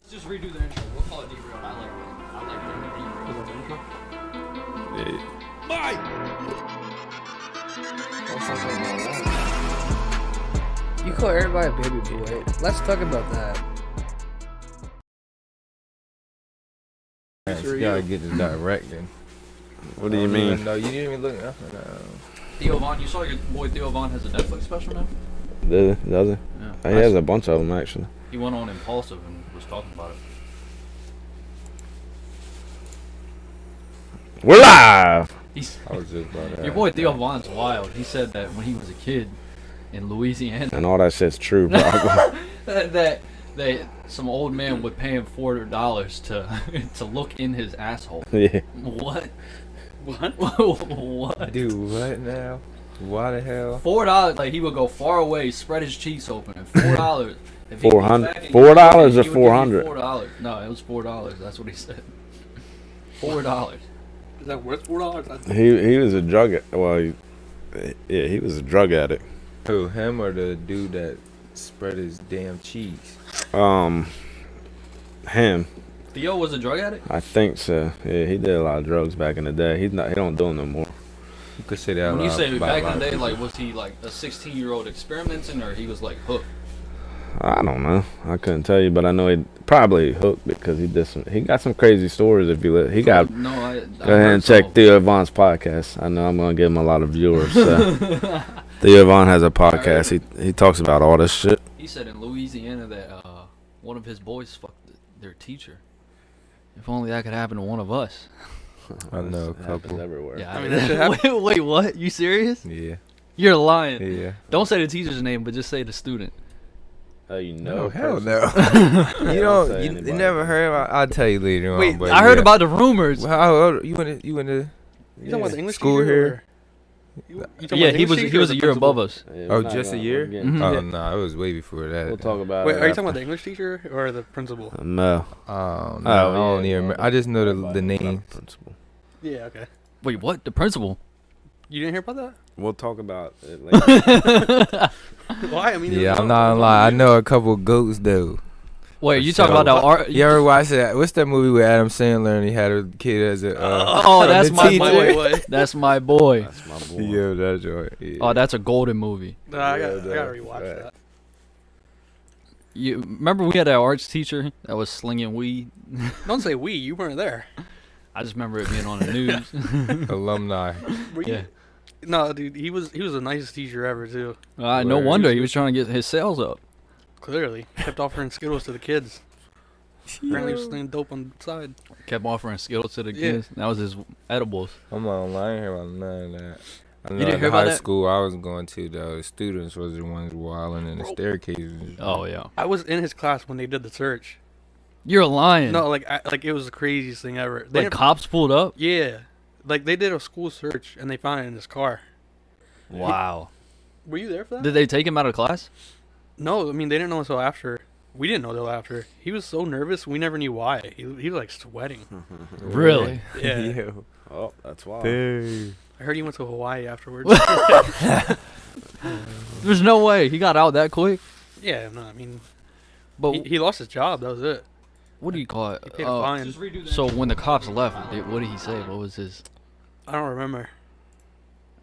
Let's just redo the intro. We'll call it Derailed. I like that. I like that. Yeah. Bye! You call everybody a baby boy. Let's talk about that. You gotta get the directing. What do you mean? No, you didn't even look nothing. Theo Von, you saw your boy Theo Von has a Netflix special now? Does it? Yeah. He has a bunch of them actually. He went on Impulsive and was talking about it. We're live. I was just about to Your boy Theo Von's wild. He said that when he was a kid in Louisiana, And all that shit's true, probably. that some old man would pay him $400 to look in his asshole. Yeah. What? What? What? Dude, what now? Why the hell? $4, like he would go far away, spread his cheeks open, and $4. If he came 400 back and $4 or he would give you 400? $4. No, it was $4. That's what he said. $4. Is that worth $4? He was a drug. He was a drug addict. Who, him or the dude that spread his damn cheeks? Him. Theo was a drug addict. I think so. Yeah, he did a lot of drugs back in the day. He don't do them no more. You could say that. When you say about back a lot in the of day, people. like was he like a 16-year-old experimenting, or he was like hooked? I don't know. I couldn't tell you, but I know he probably hooked because he did some. He got some crazy stories. If you let, he got. No, I Go ahead and check Theo Von's podcast. I know I'm gonna give him a lot of viewers. So. Theo Von has a podcast. He talks about all this shit. He said in Louisiana that one of his boys fucked their teacher. If only that could happen to one of us. I know a It happens couple. everywhere. Yeah, I mean, that should happen. wait, what? You serious? Yeah, You're lying. yeah. Don't say the teacher's name, but just say the student. Oh, you No, know? hell person. no. Yeah, you don't don't. say You anybody. never heard about. I'll tell you later on. Wait, but I heard yeah. about the rumors. Well, how old you went? You went to? You talking about the English School teacher? here? Or- You talking Yeah, about the he English was teacher or a the year above principal? us. Yeah, Oh, we're not just a gonna- year? we're getting- Oh no, it was way before that. We'll talk about Wait, it are you after. talking about the English teacher or the principal? No. Oh no, Oh, I don't yeah, even remember. I just know the name. Principal. Yeah, okay. Wait, what? The principal? You didn't hear about that? We'll talk about it later. Why? I mean, Yeah, I'm not gonna lie. I know a couple goats though. Wait, you For talking about sure. that art? You ever watch that? What's that movie with Adam Sandler and he had a kid as a? Oh, that's the my teacher? boy. That's my boy. That's my boy. Yeah, that's right. Yeah. Oh, that's a golden movie. Nah, I Yeah, gotta that's rewatch right. that. You remember we had that arts teacher that was slinging weed? Don't say we. You weren't there. I just remember it being on the news. Alumni. Were you? Yeah. No, dude. He was the nicest teacher ever too. No Word. wonder he was trying to get his sales up. Clearly, kept offering Skittles to the kids. Apparently, he was slinging dope on the side. Kept offering Skittles to the Yeah. kids. That was his edibles. I'm not gonna lie, I ain't hear about none of that. I know didn't at hear the about high that? school I was going to, the students was the ones wilding in the Bro. staircases. Oh yeah. I was in his class when they did the search. You're lying. No, like it was the craziest thing ever. They Like didn't- cops pulled up. yeah, like they did a school search and they found it in his car. Wow. Were you there for that? Did they take him out of class? No, I mean they didn't know until after. We didn't know until after. He was so nervous. We never knew why. He was like sweating. Really? Yeah. Oh, that's wild. Dang. I heard he went to Hawaii afterwards. There's no way he got out that quick. yeah, no, I mean But he lost his job. That was it. what do you call it? He paid a fine. So when the cops left, what did he say? What was his? I don't remember.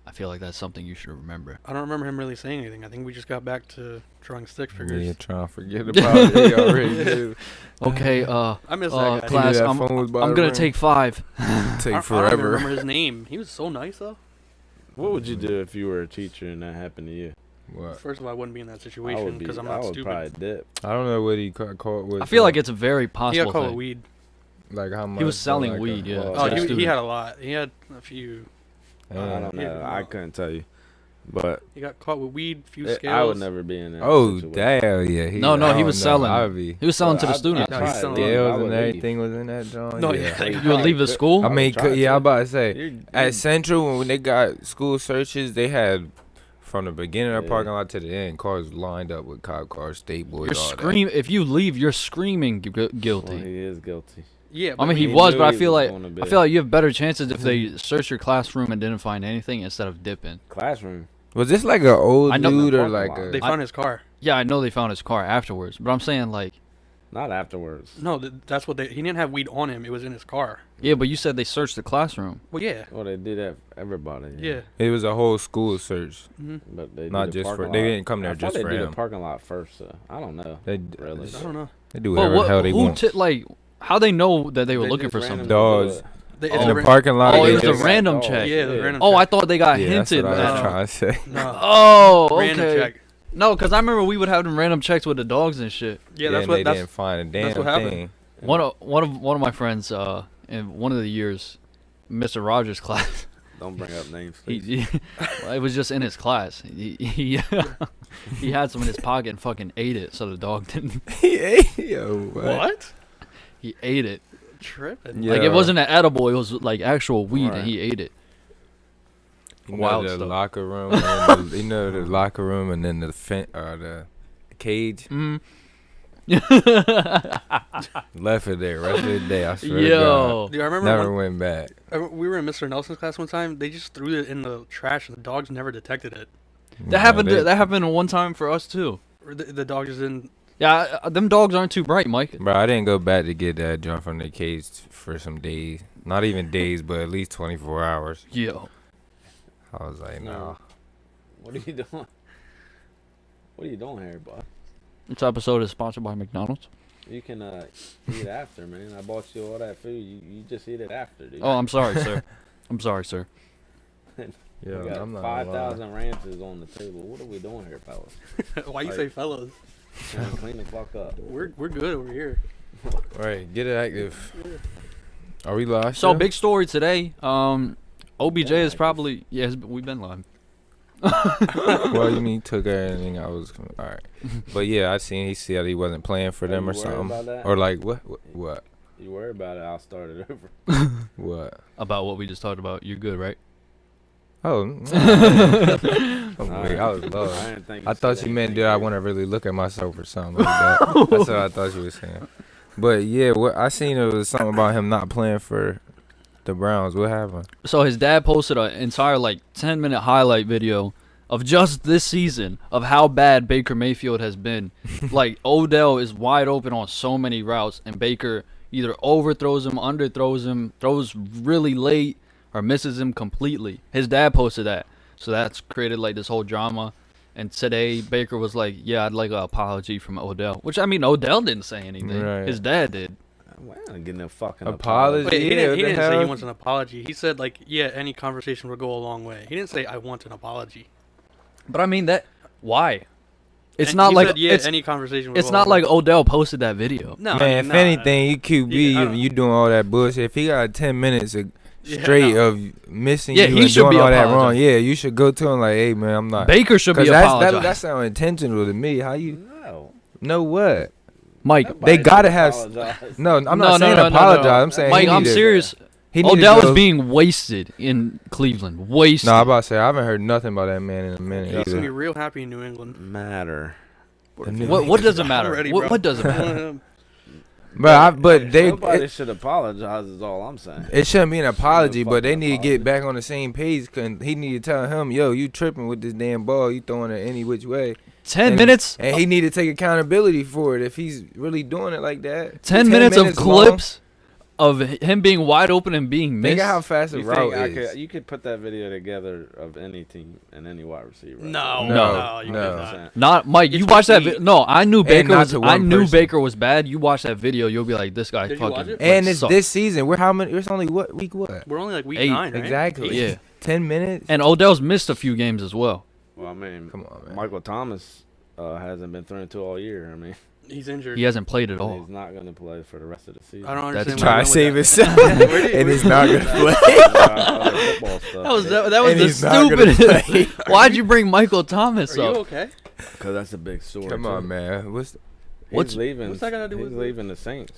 I feel like that's something you should remember. I don't remember him really saying anything. I think we just got back to drawing stick figures. Yeah, trying to forget about it. They already Yeah. do. Okay, I miss that guy. class, That I'm phone was by I'm the gonna ring. take 5. Take I don't even forever. remember his name. He was so nice though. What would you do if you were a teacher and that happened to you? What? First of all, I wouldn't be in that I situation would because I'm I not would stupid. probably dip. I don't know what he caught with. I feel like it's a very He possible got caught with thing. weed. like how much. He was or selling like weed, yeah. well, Oh, to the he student. had a lot. He had a few. I don't Yeah, know. I no. couldn't tell you. But He got caught with weed, few scales. I would never be in that Oh situation. damn! Yeah. No, I he don't was know, selling. I'd be. He was selling to the I'd- students. I'd No, he's try selling it. weed. I Scales would and leave. everything was in that joint. No, yeah. yeah. You would leave the school? I mean, try yeah, to. I'm about to say. You're- At Central, when they got school searches, they had from the beginning of the Yeah. parking lot to the end, cars lined up with cop cars, state boys, You're all that. scream. If you leave, you're screaming Well, guilty. he is guilty. Yeah, I but mean, he he was, knew but I he feel was like gonna be. I feel like you have better chances if they search your classroom and didn't find anything instead of dipping. Classroom. Was this like an old I know- dude or Parking like lot. a? they found his car. Yeah, I know they found his car afterwards, but I'm saying like Not afterwards. No, that's what he didn't have weed on him. It was in his car. Yeah, but you said they searched the classroom. Well, yeah. Well, they did that for everybody. Yeah. It was a whole school search. But they Not did the just for- parking they lot. didn't come there I thought just they for did him. the parking lot first. I don't know. They Really. I don't know. they do But whatever the hell they who want. like how they know that they were They looking just for randomly something? Dogs. do it. They, Oh, it's In a the ran- parking lot. Oh, they it was the just- random dogs, check. Yeah, the random Oh, I check. thought they got Yeah, that's hinted. what I was No. trying to say. No. Oh, okay. Random check. No, because I remember we would have them random checks with the dogs and shit. Yeah, and that's they what. That's didn't find a damn that's what happened. thing. One of my friends in one of the years, Mr. Rogers' class. Don't bring up names. He, Please. it was just in his class. He had some in his pocket and fucking ate it, so the dog didn't. Yo, what? He ate it. Tripping. Yeah. Like it wasn't an edible. It was like actual weed, Right. and he ate it. You Wild know the stuff. locker room. And then the, you know the locker room, and then the cage. Mm. Left it there rest of the day. I swear Yo. Dude, I to God. remember Never went back. we were in Mr. Nelson's class one time. They just threw it in the trash, and the dogs never detected it. That happened. That happened one time for us too. Or the dog just didn't. Yeah, them dogs aren't too bright, Mike. Bro, I didn't go back to get that junk from the cage for some days. Not even days, but at least 24 hours. Yo. I was like, no. No. What are you doing? What are you doing here, bud? This episode is sponsored by McDonald's. You can eat after, man. I bought you all that food. You just eat it after, dude. Oh, I'm sorry, sir. I'm sorry, sir. Yeah, we got I'm not 5,000 ranches on the table. What are we doing here, fellas? Why you Like- say fellas? Man, clean the fuck up. We're good over here. Right, get it active. Are we live? So still? big story today. OBJ Yeah, is I probably we've been live. Well, you mean took everything I was. All right, but yeah, I seen he said he wasn't playing for them or you worried something, about that? or like what You worry about it, I'll start it over. what. About what we just talked about. You're good, right? Oh, wait, I was lost. didn't think I said thought you meant anything did I crazy. want to really look at myself or something like that. That's what I thought you were saying. But yeah, what I seen it was something about him not playing for the Browns. What happened? So his dad posted an entire 10-minute highlight video of just this season of how bad Baker Mayfield has been. Like Odell is wide open on so many routes, and Baker either overthrows him, underthrows him, throws really late, or misses him completely. His dad posted that, so that's created this whole drama. And today Baker was like, "Yeah, I'd like an apology from Odell," which I mean, Odell didn't say anything. Right. His dad did. Well, I ain't getting no fucking Apology? Wait, he Yeah, didn't, what he the didn't say he hell? wants an apology. He said any conversation will go a long way. He didn't say I want an apology. But I mean that. Why? It's And not he like said, it's. any conversation. Will It's go a not long like Odell posted that video. No, Man, I if mean, nah. anything, you QB, Yeah, I don't- you doing all that bullshit. If he got 10 minutes Yeah, straight no. of missing Yeah, you he and should doing be all that wrong, apologizing. yeah, you should go to him like, hey, man, I'm not. Baker should be Because that apologizing. sounds intentional to me. How you No. know what? Mike, They Nobody gotta should have- apologize. No, I'm No, not no, saying no, no, apologize. no. I'm saying Mike, he I'm needed- serious. He needed Odell to is go- being wasted in Cleveland. Wasted. No, I'm about to say I haven't heard nothing about that man in a minute He's gonna be either. real happy in New England. Matter. what does it matter? Already, What, bro. what does it matter? But they Nobody should apologize. Is all I'm saying. it shouldn't be an apology, but they fucking need to get apology. back on the same page. Cause he need to tell him, yo, you tripping with this damn ball. You throwing it any which way. 10 And- minutes. And he need to take accountability for it if he's really doing it like that. 10 minutes of long. clips of him being wide open and being Think missed. of how fast the You route think is. you could put that video together of any team and any wide receiver? No, No, you no. could not. Not Mike. You It's watched that. weak. No, I knew Baker. not Was, to I one knew person. Baker was bad. You watch that video, you'll be like, this guy Did you watch fucking. it? And it's sucks. this season. We're how many? It's only week what? We're only week 8, 9, right? Exactly. Yeah. 10 minutes. And Odell's missed a few games as well. Well, I mean, Come on, man. Michael Thomas hasn't been thrown to all year. I mean, He's injured. He hasn't played at and all. he's not going to play for the rest of the season. I don't That's understand. Try why to you're save going with himself, Where did- and he's not gonna play. Other football stuff. That was And the he's not gonna stupidest. Why'd you bring Michael Thomas that. Are you up? okay? Because that's a big story. Come too. on, man. He's What's- leaving? what's that got to do he's with it? leaving the Saints.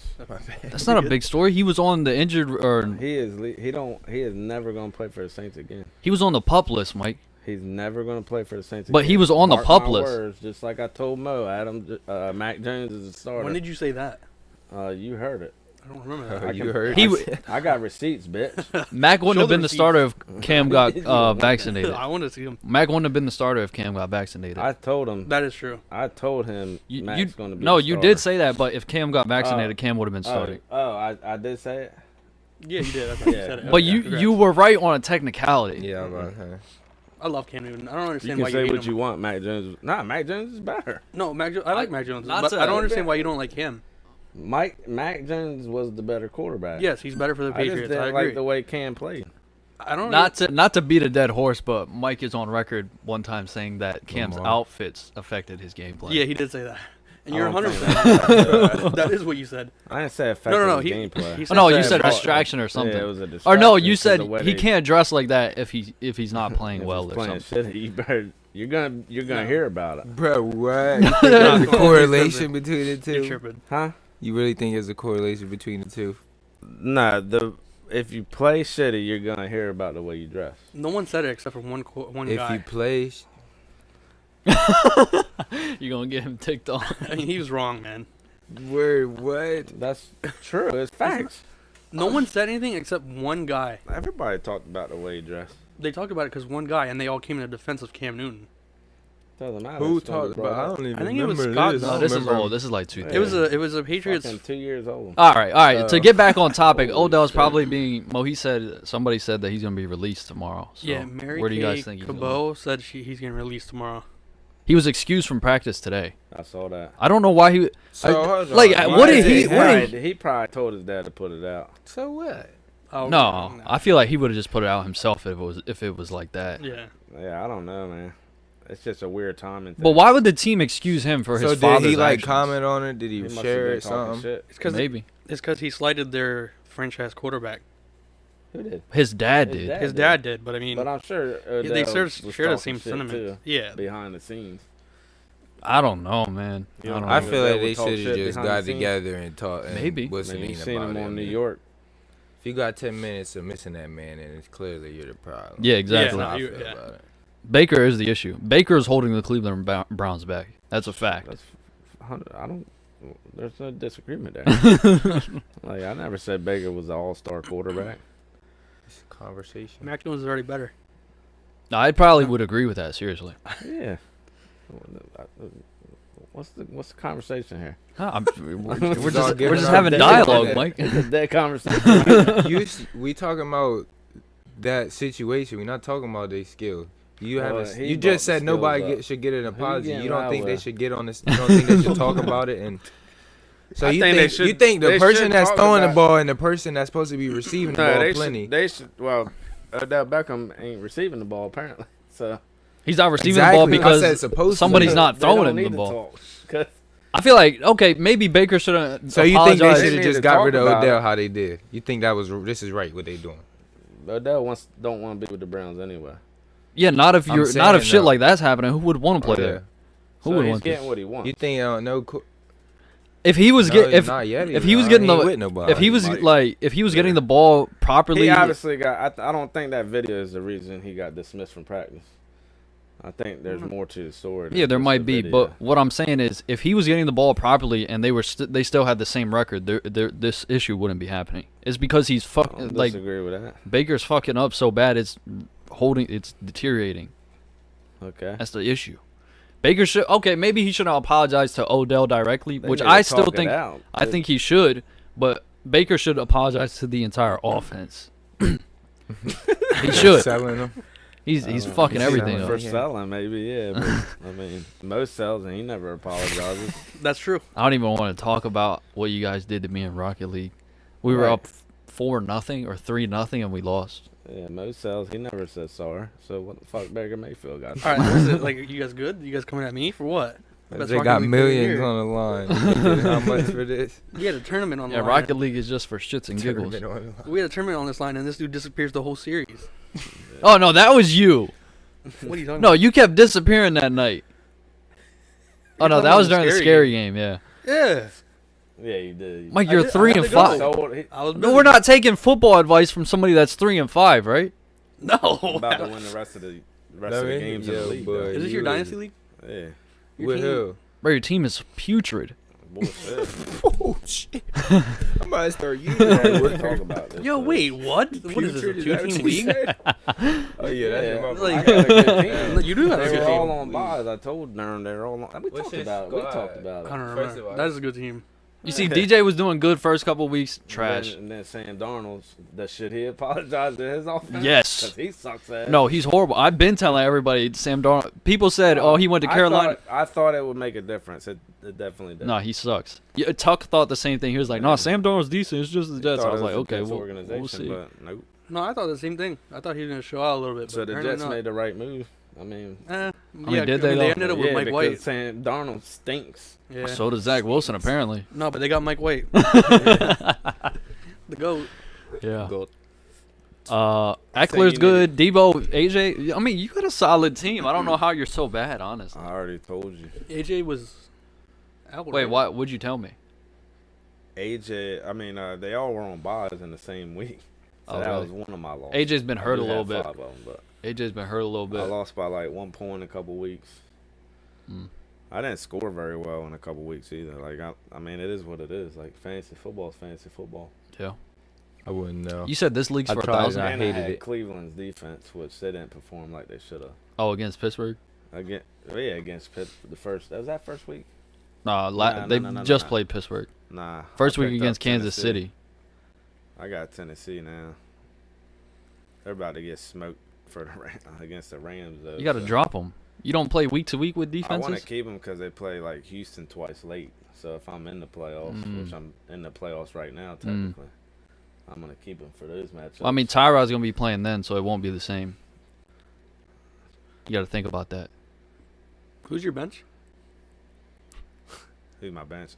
That's not a big story. He was on the injured, or He is. He is never going to play for the Saints again. he was on the pup list, Mike. He's never going to play for the Saints. But again. he was on the Mark pup my list. Words, just like I told Mo, Mac Jones is a starter. When did you say that? You heard it. I don't remember that. You heard? I got receipts, bitch. Mac wouldn't Show have the been the receipts. starter if Cam got vaccinated. I want to see him. Mac wouldn't have been the starter if Cam got vaccinated. I told him. That is true. I told him Mac's going to be. no, the you starter. did say that, but if Cam got vaccinated, Cam would have been starting. I did say it. Yeah, you did. I thought you Yeah. said it. But Okay, you congrats. were right on a technicality. Yeah, I'm about to say. I love Cam Newton. I don't You understand can why say you hate what him. you want. Mac Jones. Nah, Mac Jones is better. No, I like Mac Jones, not but to- I don't understand why you don't like him. Mac Jones was the better quarterback. Yes, he's better for the I just Patriots. didn't I agree. like the way Cam played. I don't. Not to beat a dead horse, but Mike is on record one time saying that Cam's Lamar. outfits affected his gameplay. Yeah, he did say that, and I you're don't 100%. That is what you said. I didn't say affected No, his he gameplay. Oh, no, you said said ball- distraction or something. Yeah, it was a Or distraction. no, you 'cause said the way he they- can't dress like that if he's not playing if well he's or playing something. shit, you better, you're gonna No. hear about it, Bro, what? You think there's a correlation between the You're two? tripping. huh? You really think there's a correlation between the two? Nah, if you play shitty, you're gonna hear about the way you dress. No one said it except for one If guy. you play, You're gonna get him ticked off. I mean, he was wrong, man. word, what? That's true. It's facts. No one said anything except one guy. Everybody talked about the way you dress. They talked about it because one guy, and they all came in defense of Cam Newton. Doesn't matter. Who It's gonna be talked brought about? I up. don't even I think it was remember Scott- this. I No, don't this is remember. old. This is like 2000. It was a Patriots. Fucking 2 years old. All right. To get back on topic, Holy Odell's shit. probably being. Somebody said that he's gonna be released tomorrow. So Yeah, Mary where do you Kay guys think he's going? Cabot said he's getting released tomorrow. He was excused from practice today. I saw that. I don't know why he. So, hold on. like, Why what did is he- it what did happening? He probably told his dad to put it out. So what? Oh, No, I feel like he would have just put it out himself if it was like that. Yeah. Yeah, I don't know, man. It's just a weird timing thing. But why would the team excuse him for So his did father's he like actions? comment on it? Did he, He must have share been it? talking Something? shit. It's because Maybe he slighted their franchise quarterback. Who did? his dad His did. dad. His dad did, but I mean, But I'm sure they Odell share was the talking same shit, sentiment. too, Yeah. behind the scenes. I don't know, man. You I don't don't I know. feel They like would they talk should have shit just behind got the scenes. together and talked. And Maybe. What's Man, the you name seen about him it, on New man. York. If you got 10 minutes of missing that man, then it's clearly you're the problem. Yeah, exactly. Yeah, That's how I you- feel yeah. about it. Baker is the issue. Baker is holding the Cleveland Browns back. That's a fact. That's, I don't. There's no disagreement there. Like I never said Baker was an all-star quarterback. It's a conversation. Mac Jones is already better. No, I probably would agree with that. Seriously. Yeah. What's the conversation here? We're It's all just given up. having Dead. dialogue, Mike. It's a dead conversation. We talking about that situation. We're not talking about their skill. You Well, haven't. he You brought just the said nobody skills up. should get an apology. getting You don't loud think they with? should get on this? You don't think they should talk about it? And so I you think they think should- you think the they person should that's talk throwing the about- ball and the person that's supposed to be receiving the No, ball they plenty. should. They should. Well, Odell Beckham ain't receiving the ball apparently. So He's not receiving Exactly. the ball I said because supposed to. somebody's not they throwing don't him the need to ball. talk, 'cause I feel like okay, maybe Baker should have. So you think they apologized. should They have need just to got talk rid of about Odell it. how they did? You think that was this is right what they doing? Odell don't want to be with the Browns anyway. Yeah, not if I'm you're not if saying, shit though. like that's happening. Who would want to play Yeah. there? Who So would he's want getting to? what he wants. You think no? If he was No, get not yet. if he was Nah, getting ain't the with nobody. if he was Mike. like if he was getting Yeah. the ball properly, He obviously got. I don't think that video is the reason he got dismissed from practice. I think there's more to the story. than yeah, there just might the be. video. But what I'm saying is, if he was getting the ball properly and they still had the same record, this issue wouldn't be happening. It's because he's I don't like disagree with that. Baker's fucking up so bad it's deteriorating. Okay. That's the issue. Baker should maybe he shouldn't apologize to Odell directly, They which need to I still talk it think out, I too. think he should, but Baker should apologize to the entire offense. He should. selling them. He's I don't know. fucking He's everything selling up. for Yeah. selling, maybe, yeah. But, I mean, most sells and he never apologizes. That's true. I don't even want to talk about what you guys did to me in Rocket League. We were Right. up 4-0 or 3-0 and we lost. Yeah, most sells. He never says sorry. So what the fuck Baker Mayfield got? All right, what is it, like you guys good? You guys coming at me for what? Best They Rocket got League player of the millions year. on the line. How much for this? We had a tournament on the Yeah, line. Rocket League is just for shits and giggles. Tournament on the line. We had a tournament on this line, and this dude disappears the whole series. Oh no, that was you. What are you talking No, about? you kept disappearing that night. Oh You're no, talking that about was the during the scary scary game. Yeah, Yeah. Yeah, you did. Mike, I you're did- I 3 had and to go. 5. So I was No, busy. we're not taking football advice from somebody that's 3 and 5, right? No. about to win the rest of the games in the league. though. Is this your You- dynasty league? Yeah. Your With team- who? Bro, your team is putrid. Bullshit. Oh shit! I'm about to start using that We'll word. talk about this. Yo, wait, what? What is this? A Putrid, that what 2-team you league? said? Oh yeah, that's Yeah, my like- I got a good team. You do have a They good were all team. on buys. I told Darren they were all on. We What's talked his about it. We squad? talked about I it. don't First of remember. all- That is a good team. You see, DJ was doing good first couple weeks. Trash. And then Sam Darnold's that shit. He apologized to his offense. Yes. 'Cause he sucks ass. No, he's horrible. I've been telling everybody Sam Darnold. People said, "Oh, he went to Carolina." I thought it would make a difference. It definitely did. No, he sucks. Yeah, Tuck thought the same thing. He was like, "No, Sam Darnold's decent. It's just the He Jets." thought I was it like, a "Okay, Jets we'll organization, see." But nope. No, I thought the same thing. I thought he was gonna show out a little bit. So but the apparently Jets not. made the right move. I mean, Yeah, did they, they though? ended up with yeah, Mike because White. Sam Darnold stinks. Yeah. So does Zach Wilson, apparently. No, but they got Mike White. The GOAT. Yeah. Go. Eckler's you good. Debo, AJ. I mean, you got a solid team. I don't know how you're so bad, honestly. I already told you. AJ was out. Wait, right? what? Would you tell me? AJ, I mean, they all were on buys in the same week. So Oh, that really? was one of my losses. AJ's been hurt I a do little have bit. 5 of them, but AJ's been hurt a little I bit. lost by like 1 point in a couple weeks. Mm. I didn't score very well in a couple weeks either. Like I mean, it is what it is. Like fantasy football is fantasy football. Yeah. I wouldn't know. You said this league's I for tried it 1,000? I and hated had it. Cleveland's defense, which they didn't perform like they should have. Oh, against Pittsburgh? Against Pitt. The first was that first week. Nah, Nah, they no, just no. played Pittsburgh. Nah. First I week picked against up Kansas Tennessee. City. I got Tennessee now. They're about to get smoked for against the Rams though. You got to so. drop them. You don't play week to week with I want defenses? to keep them because they play like Houston twice late. So if I'm in the playoffs, Mm. which I'm in the playoffs right now, technically, I'm gonna keep them for those matchups. Well, I mean, Tyrod's going to be playing then, so it won't be the same. You got to think about that. Who's your bench? who's my bench?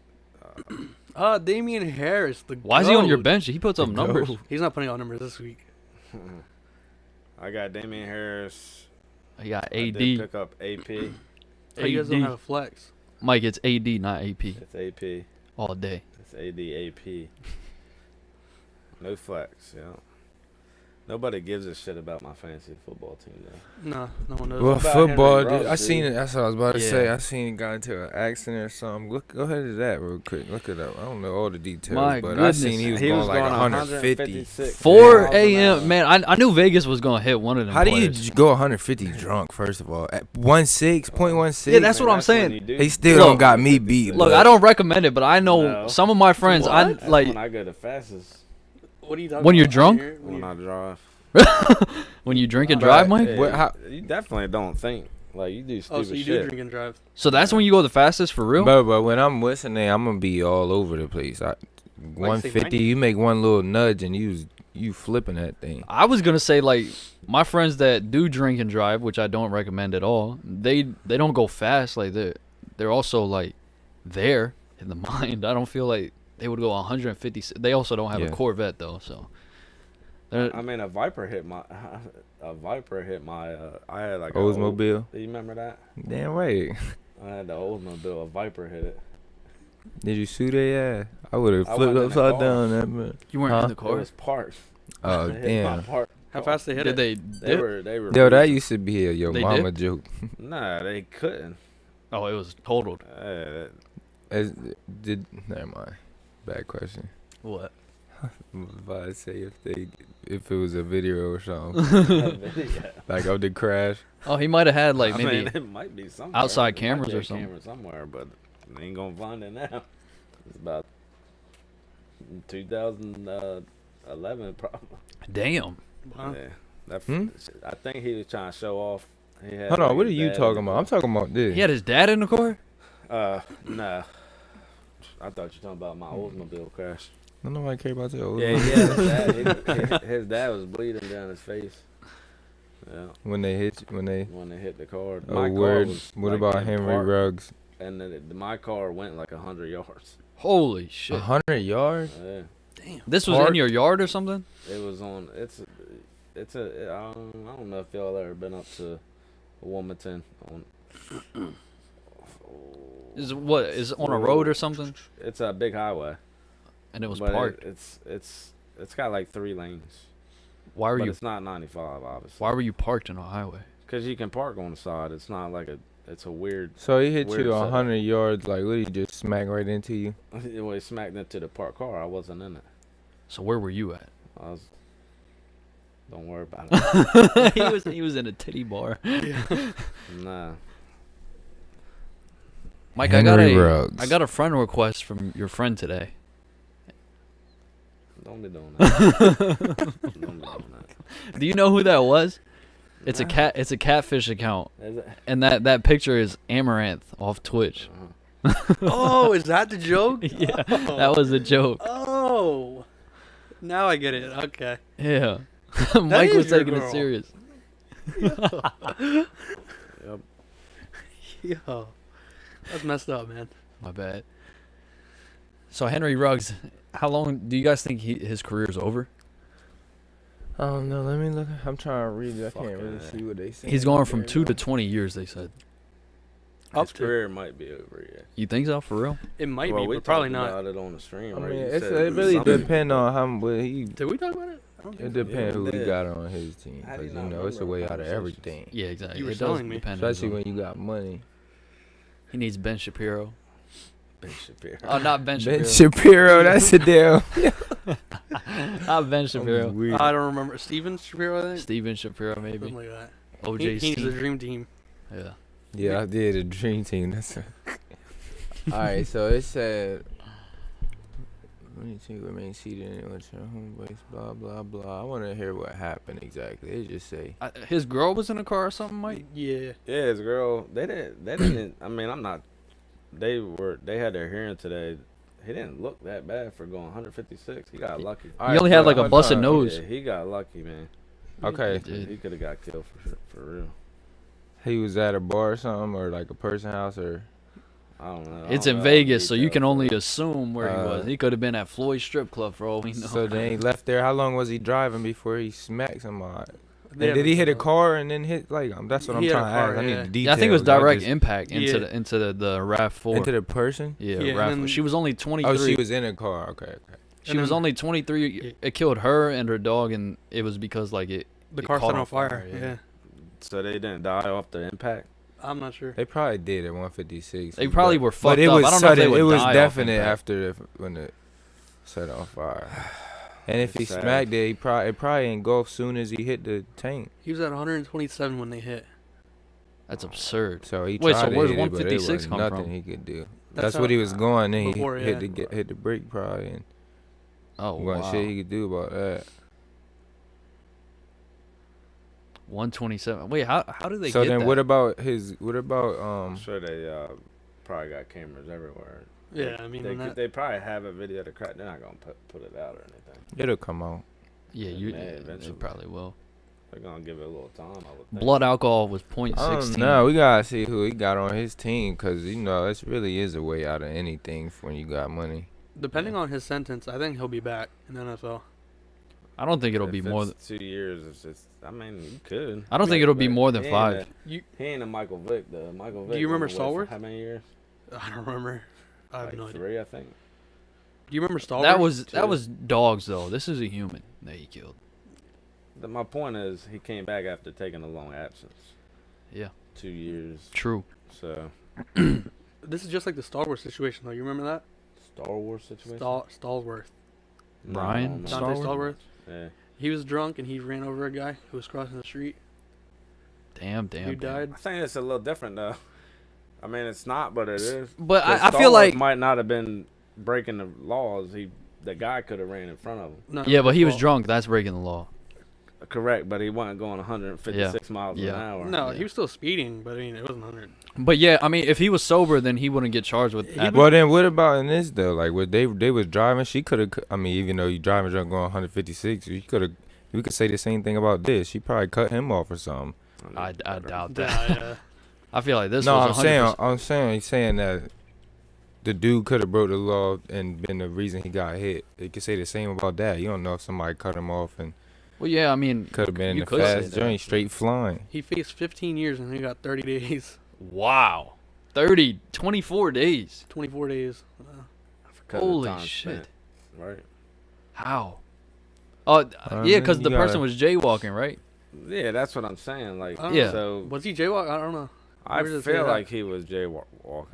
Damian Harris. The Why is he on your GOAT. bench? He puts up numbers. He's not putting out numbers this week. I got Damian Harris. He got I did AD. pick up AP. Oh, you guys don't AD. have a flex. Mike, it's AD, not AP. It's AP. All day. It's AD. No flex. Yeah. Nobody gives a shit about my fantasy football team though. No, no one knows. Well, about football. Henry Dude, I Ruggs, seen dude? it. That's what I was about to say. Yeah. I seen it got into an accident or something. Go ahead to that real quick. Look it up. I don't know all the details, My but I goodness. seen he was going like 150. 156 4 miles an hour. a.m. Man, I knew Vegas was going to hit one of them. How do you players. go 150 drunk? First of all, at 0.16. Yeah, that's what I'm when saying. you do- He still Look, don't got me beat. Look, but I don't recommend it, but I know No. some of my friends. I What? That's like when I go the fastest What are you talking When you're about? drunk? when I drive. when you drink and But- drive, Mike. Yeah, What- how- you definitely don't think like you do stupid Oh, so you shit. do drink and drive. So that's when you go the fastest for real. But when I'm listening, I'm gonna be all over the place. 150. 90? You make one little nudge and you flipping that thing. I was gonna say like my friends that do drink and drive, which I don't recommend at all. They don't go fast. Like they're also like there in the mind. I don't feel like they would go 150. They also don't have Yeah. a Corvette though, so. They're- I mean, a Viper hit my. I had like a Oldsmobile. Do you remember that? Damn right. I had the Oldsmobile. A Viper hit it. Did you sue their ass? I would have I flipped wasn't in the upside car. down that man. you weren't Huh? in the It car. was parked. Oh It hit my damn. park. How fast they hit Did it? they? They were. Yo, that used to be a yo They mama joke. Nah, they couldn't. Oh, it was totaled. As did never mind. Bad question. What? I was about to say if it was a video or something Yeah. like of the crash. Oh, he might have had like I maybe. mean, it might be somewhere. outside There might cameras be or a something. camera somewhere, but they ain't gonna find it now. It's about 2011, probably. Damn. Wow. Yeah, that, Hmm? I think he was trying to show off. He had, Hold on, like, what are his you dad talking in the about? I'm talking about this. He had his dad in the car. No. I thought you were talking about my Oldsmobile crash. I don't know why I care about that. Yeah, his dad was bleeding down his face. Yeah, When they hit when they hit the car. oh My car word. was, What like, about in Henry park, Ruggs? And then my car went like 100 yards. Holy shit! 100 yards? Yeah, This was in Park- your yard or something? it was on. I don't know if y'all ever been up to Wilmington on. Is what is it on a road or something? It's a big highway. And it was but parked. It's got like 3 lanes. Why were But you? it's not 95, obviously. Why were you parked in a highway? Because you can park on the side. It's not like it's a weird. So he hit Weird you setup. 100 yards, like what? He just smack right into you. Well, he smacked into the parked car. I wasn't in it. So where were you at? I was. Don't worry about it. he was in a titty bar. Nah. Mike, Henry Ruggs. I got a friend request from your friend today. Don't be doing that. Don't be doing that. Do you know who that was? It's a Nah. cat. It's a catfish account, Is it? and that picture is Amaranth off Twitch. Oh, is that the joke? Yeah, Oh. that was a joke. Oh. Now I get it. Okay. Yeah, Mike is was your taking it girl. serious. Yep. Yo. That's messed up, man. My bad. So Henry Ruggs, how long do you guys think his career's over? I don't know. Let me look. I'm trying to read it. I can't really Fucking see what they say. He's going from 2 to 20 years. They said. Up His to. career might be over yet. You think so, for real? It might Well, be, we but probably talked not. about it on the stream. I right? mean, You it said really something- depends on how. But he. Did we talk about it? I don't It think depends who he did. got on his team. How do you Because, you not know, it's a remember way our out of conversations? everything. Yeah, exactly. You were It does telling me. depend on Especially him. when you got money. He needs Ben Shapiro. Ben Shapiro. Oh, not Ben Shapiro. Ben Shapiro, that's a deal. Not Ben Shapiro. I don't remember. Steven Shapiro, I think? Steven Shapiro, maybe. Something like that. OJ He needs a Steve. dream team. Yeah. Yeah, I did a dream team. That's a... All right, so it said, let me see, remain seated in with your home base, blah, blah, blah. I want to hear what happened exactly. It just say, His girl was in a car or something, Mike? Yeah. Yeah, his girl. They didn't. I mean, I'm not. They had their hearing today. He didn't look that bad for going 156. He got lucky. All He right, only had so like a hold busted on. nose. Yeah, he got lucky, man. Okay, did. He could have got killed for real. he was at a bar or something, or like a person house, or I don't know. It's I in don't know Vegas, so you details, can but- only assume where he was. Uh, He could have been at Floyd's strip club for all we know. so then he left there. How long was he driving before he smacked somebody? They And did he hit a haven't- car and then hit, like, that's what I'm He hit a trying to car, ask. I yeah. need the details. Yeah, I think it was not direct just impact into Yeah. the RAV4. into the person. yeah, Yeah, and RAV4. then- She was only 23. Oh, she was in a car. Okay, okay. She and was then- only 23. Yeah. It killed her and her dog, and it was because like it. The it car caught set on fire. yeah. Yeah. So they didn't die off the impact. I'm not sure. They probably did at 156. They probably but- were But fucked it up. was I don't know if they sudden. would It was die off definite impact. after when it set on fire. And if he It's sad. smacked it, it probably engulfed soon as he hit the tank. He was at 127 when they hit. That's absurd. So he Wait, tried so to where's hit it, but it 156 wasn't come nothing from? he could do. That's That's what he was how- going. Then he before, hit yeah. hit the brake probably, and Oh wasn't wow. shit he could do about that. 127. Wait, how do they So get then, that? what about his? What about I'm sure they probably got cameras everywhere. Yeah, I mean, They, when that- they probably have a video to crack. They're not gonna put it out or anything. It'll come out. Yeah, It you. may Yeah, they eventually. probably will. They're gonna give it a little time. I would think. Blood alcohol was I .16. don't know. We gotta see who he got on his team, because you know it really is a way out of anything when you got money. depending on his sentence, I think he'll be back in the NFL. I don't think it'll If be more. it's 2 years. It's just. I mean, you could. I don't think it'll be But more than he ain't 5. You, He ain't a Michael Vick though. Michael Vick. you remember went away for Stallworth? How many years? I don't remember. I have Like no idea. 3, I think. Do you remember Stalwart? That was dogs though. This is a human that he killed. My point is, he came back after taking a long absence. Yeah. 2 years. True. So This is just like the Stalwart situation, though. You remember that? Star Wars situation. Stalworth. No, Brian no. Dante Stallworth? Stallworth. Yeah. He was drunk and he ran over a guy who was crossing the street. Damn. who damn. died. I think it's a little different though. I mean, it's not, but it is. But I 'Cause feel Stallworth like might not have been breaking the laws. The guy could have ran in front of him. No, yeah, but he was well, drunk. That's breaking the law. Correct, but he wasn't going 156 miles Yeah. an hour. No, Yeah. he was still speeding, but I mean, it wasn't 100. But yeah, I mean, if he was sober, then he wouldn't get charged with. He that. Well, then what about in this though? Like, what they was driving, she could have. I mean, even though you driving drunk going 156, you could have. We could say the same thing about this. She probably cut him off or something. I doubt that. Yeah, I feel like this No, was I'm saying, he's saying that the dude could have broke the law and been the reason he got hit. You could say the same about that. You don't know if somebody cut him off and Well, yeah, I mean, could have been in you the could say fast that. joint, straight flying. he faced 15 years and he got 30 days, wow, 24 days. 24 days. Because of Holy time shit. spent, right? How? Oh, I yeah, mean, because you the person gotta- was jaywalking, right? Yeah, that's what I'm saying. Like, I don't Yeah. know. So Was he jaywalk? I don't know. I Where does it feel say like he was jaywalking.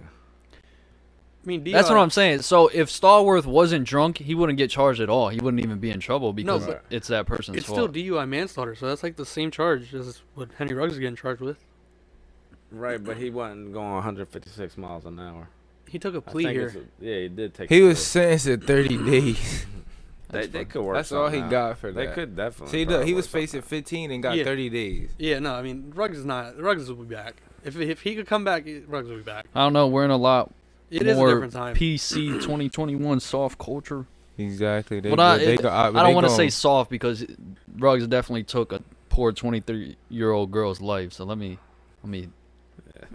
I mean, That's what DUI I'm saying. So if Stallworth wasn't drunk, he wouldn't get charged at all. He wouldn't even be in trouble because but it's that person's It's fault. still DUI manslaughter, so that's like the same charge as what Henry Ruggs is getting charged with. Right, but he wasn't going 156 miles an hour. He took a I plea think here. yeah, he did take. He a was plea. sentenced to 30 days. They could work. That's all he something out. got for They that. could definitely. See, try look, to he work was something facing out. 15 and got Yeah. 30 days. Yeah, no, I mean Ruggs will be back. If he could come back, Ruggs will be back. I don't know. We're in a lot It is a more different time. PC 2021 soft culture. Exactly. They, Well, they I don't want to say soft because Ruggs definitely took a poor 23-year-old girl's life. So let me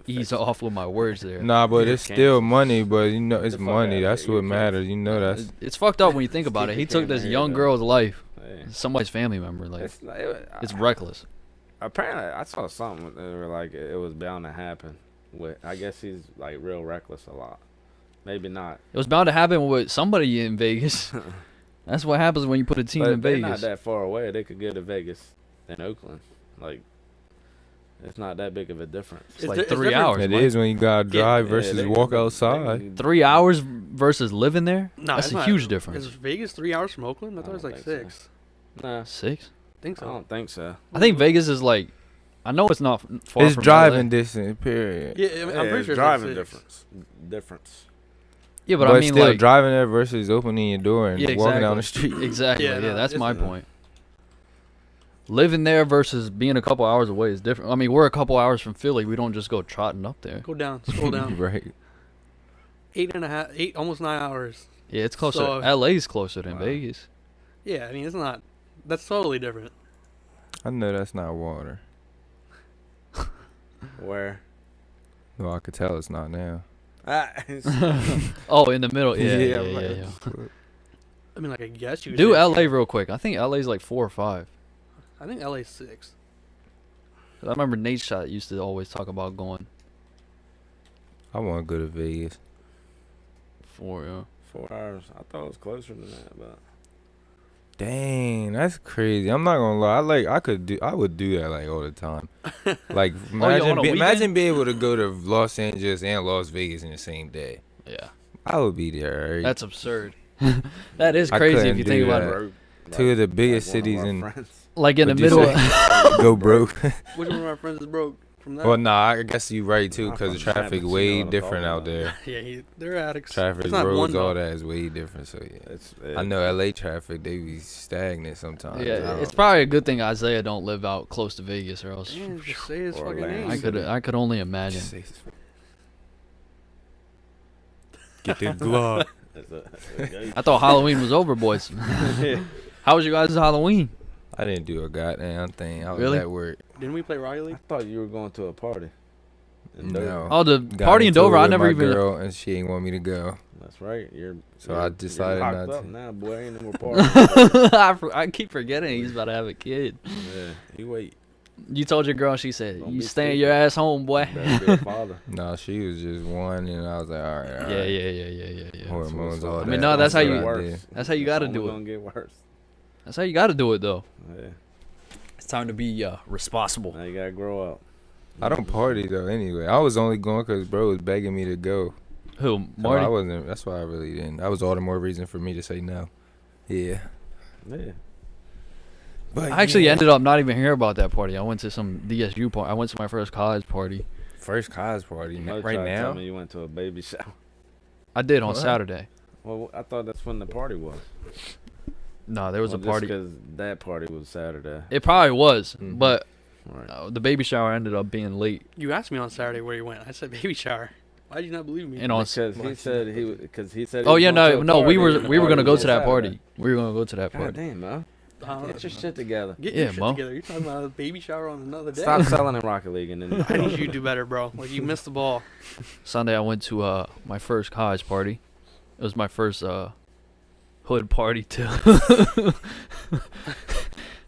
ease off with my words there. Nah, but Yeah, it's still Kansas. money. But you know, it's The fuck money. outta That's here, what you matters. You know, that's It's fucked up when you think about it. Keep He your took this camera young here, girl's life. Yeah. Somebody's family member. Like It's, it's reckless. apparently, I saw something that were like it was bound to happen. With I guess he's like real reckless a lot. Maybe not. It was bound to happen with somebody in Vegas. That's what happens when you put a team But in they're not Vegas. that far away. They could go to Vegas and Oakland. Like, it's not that big of a difference. It's like it's 3 different. hours. it Mike. is when you gotta drive Yeah, versus they walk can- outside. they can- 3 hours versus living there. No, That's it's a not. huge difference. Is Vegas 3 hours from Oakland? I thought it was I like don't think 6. Nah, 6. I think I so. don't think so. I think Vegas is like. I know it's not far It's from driving LA. distance. Period. Yeah, I'm Yeah, pretty it's sure driving it's like 6. difference. Yeah, But, but I mean still, like driving there versus opening your door and Yeah, walking down the exactly. street. Exactly. Yeah, Yeah, no, that's it's my not. point. Living there versus being a couple hours away is different. I mean, we're a couple hours from Philly. We don't just go trotting up there. Go down, scroll down. Right. 8, almost 9 hours. Yeah, it's closer. So- LA's closer than Wow. Vegas. Yeah, I mean it's not. That's totally different. I know that's not water. Where? No, I could tell it's not now. Oh, in the middle. Yeah, yeah, yeah. right. yeah. I mean, like I guess you. could Do say- LA real quick. I think LA's like 4 or 5. I think LA's 6. I remember Nate Shot used to always talk about going I want to go to Vegas. 4. Yeah. 4 hours. I thought it was closer than that, but Dang, that's crazy. I'm not gonna lie. I would do that like all the time. Like imagine, on a imagine being able to go to Los Angeles and Las Vegas in the same day. Yeah. I would be there. Right? That's absurd. That is I crazy if couldn't you do think about that. it. Broke, Two of the biggest one of cities our in friends. Like in the What'd you middle. say? Go broke. Which one of our friends is broke from that? Well, nah, I guess you're right too, I'm because the from traffic Travis, you way know what I'm different talking out about. there. Yeah, they're addicts. Traffic, It's not one, roads, all though. that is way different. So yeah, It's, I know LA traffic, they be stagnant sometimes. Yeah, it's probably a good thing Isaiah don't live out close to Vegas, or else Damn, just say his fucking Orlando. name. I could only imagine. Get the Glock. I thought Halloween was over, boys. How was you guys' Halloween? I didn't do a goddamn thing. I was Really? at work. Didn't we play Rocket I League? thought you were going to a party. in Dover. No. Oh, the Got party in into it Dover. I with never my even. girl, and she ain't want me to go. That's right. So I decided you're not locked up to. now, boy. Ain't no more party. I keep forgetting he's about to have a kid. Yeah, you wait. You told your girl, she said, Don't "You be staying stupid. your ass home, boy." Better be a father. No, she was just one, and I was like, all right, all right. Yeah. Hormones, So all I that. mean, no, that's how what you- I worse. did. That's how you It's gotta only do it. gonna get worse. That's how you got to do it, though. Yeah. It's time to be responsible. Now you gotta grow up. I don't party though. Anyway, I was only going because bro was begging me to go. Who, So Marty? I wasn't. That's why I really didn't. That was all the more reason for me to say no. Yeah. Yeah. But I actually yeah. ended up not even hearing about that party. I went to some DSU party. I went to my first college party. First college party Mother right tried to tell now. me you went to a baby shower. I did on What? Saturday. Well, I thought that's when the party was. No, there was a Well, just party. 'cause that party was Saturday. It probably was, Mhm. but Right. the baby shower ended up being late. You asked me on Saturday where you went. I said baby shower. Why did you not believe me? And on Because he said he was. Because he said. he Oh was yeah, going to no, a no, we party, were and the we were party gonna go was to that Saturday. party. We were gonna go to that God party. damn, Mo. Get your shit together. Get Yeah, your shit Mo. together. You're talking about a baby shower on another day. Stop selling in Rocket League and then. I need you to do better, bro. Like you missed the ball. Sunday I went to my first college party. It was my first hood party too.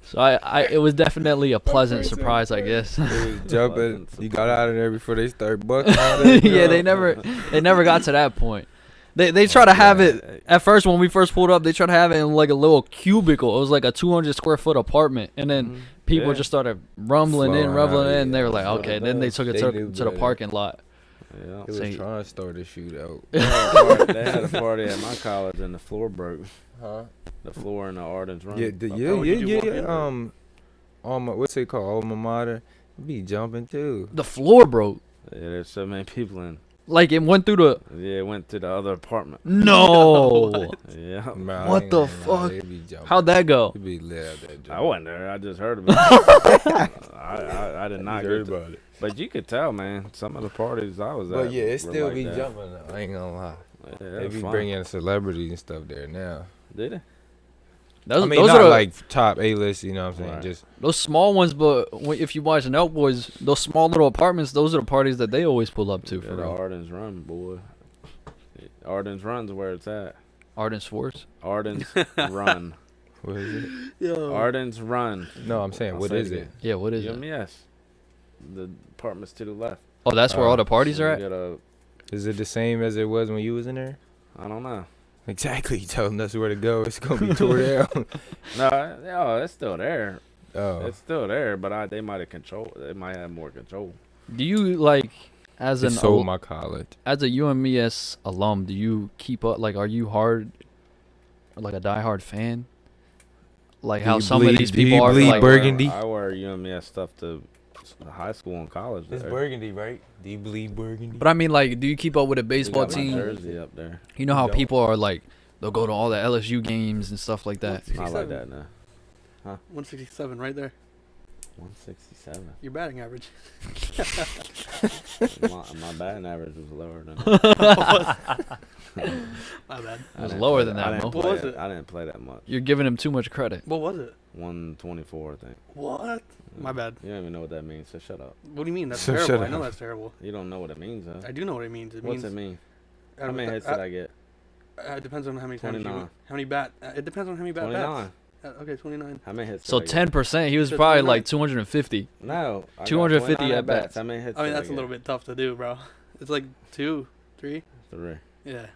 So I it was definitely a pleasant surprise, I guess. It was jumping. You got out of there before they start bucking. out of Yeah, there. they never got to that point. They try to have it at first when we first pulled up. They tried to have it in like a little cubicle. It was like a 200 square foot apartment, and then people Yeah. just started rumbling Flowing in. out, And they were yeah. like, That's what okay. it Then they does. took it They to, knew to the better. parking lot. Yeah. It was Say- trying to start a shootout. They had a party at my college and the floor broke. Huh? The floor in the Ardens room. Yeah, would you do walk in? Alma, what's it called? Alma mater. Be jumping too. The floor broke. Yeah, there's so many people in. Like it went through the. Yeah, it went to the other apartment. No. Yeah. Man, What I ain't the gonna lie, fuck? they be jumping. How'd that go? It be lit out that I jump. wasn't there. I just heard about it. I did not heard get about it. But you could tell, man. Some of the parties I was at. But yeah, it were still like be that. jumping though. I ain't gonna lie. Yeah, They it be was fun. bringing celebrities and stuff there now. Did it? Those, I mean, those not are the, like top A-list, you know what I'm saying? Right. Just those small ones, but if you watch Nelk Boys, those small little apartments, those are the parties that they always pull up to Yeah, for the real. Ardens Run, boy. Ardens Run's where it's at. Arden Swartz. Ardens Run. what is it? Yo. Ardens Run. No, I'm saying, I'll what say is it? again. Yeah, what is it? UMES. The apartments to the left. Oh, that's where all the parties So are you at? get a- Is it the same as it was when you was in there? I don't know. Exactly. You telling us where to go. It's gonna be tore down. No, it's still there. Oh, It's still there, but they might have control. They might have more control. Do you, like, as it an sold my college. as a UMES alum, do you keep up, like, are you like a diehard fan? Like Do how you some bleed- of these do you people are bleed like, Burgundy? I wear UMES stuff to high school and college. It's there. burgundy, right? Do you bleed burgundy? but I mean, like, do you keep up with a We baseball got my team? Jersey up there. You know how Don't. people are like, they'll go to all the LSU games and stuff like that. Not like that now. 167 right there. 167. Your batting average. my batting average was lower than. My bad. It was lower than that, I didn't Mo. play What was that- it? I didn't play that much. You're giving him too much credit. What was it? 124, I think. What? My bad. You don't even know what that means, so shut up. What do you mean? That's So shut terrible. I up. know that's terrible. You don't know what it means, huh? I do know what it means. It What's means it mean? uh, How many hits did I get? It depends on how many times 29. how many bat. It depends on how many bat 29. bats. Okay, 29. How many hits? So did I get? 10%, he was So probably 29. like 250. No. I got 250 29 at bats. How many hits? I mean, did that's a get? little bit tough to do, bro. It's like 2, 3. 3. Yeah.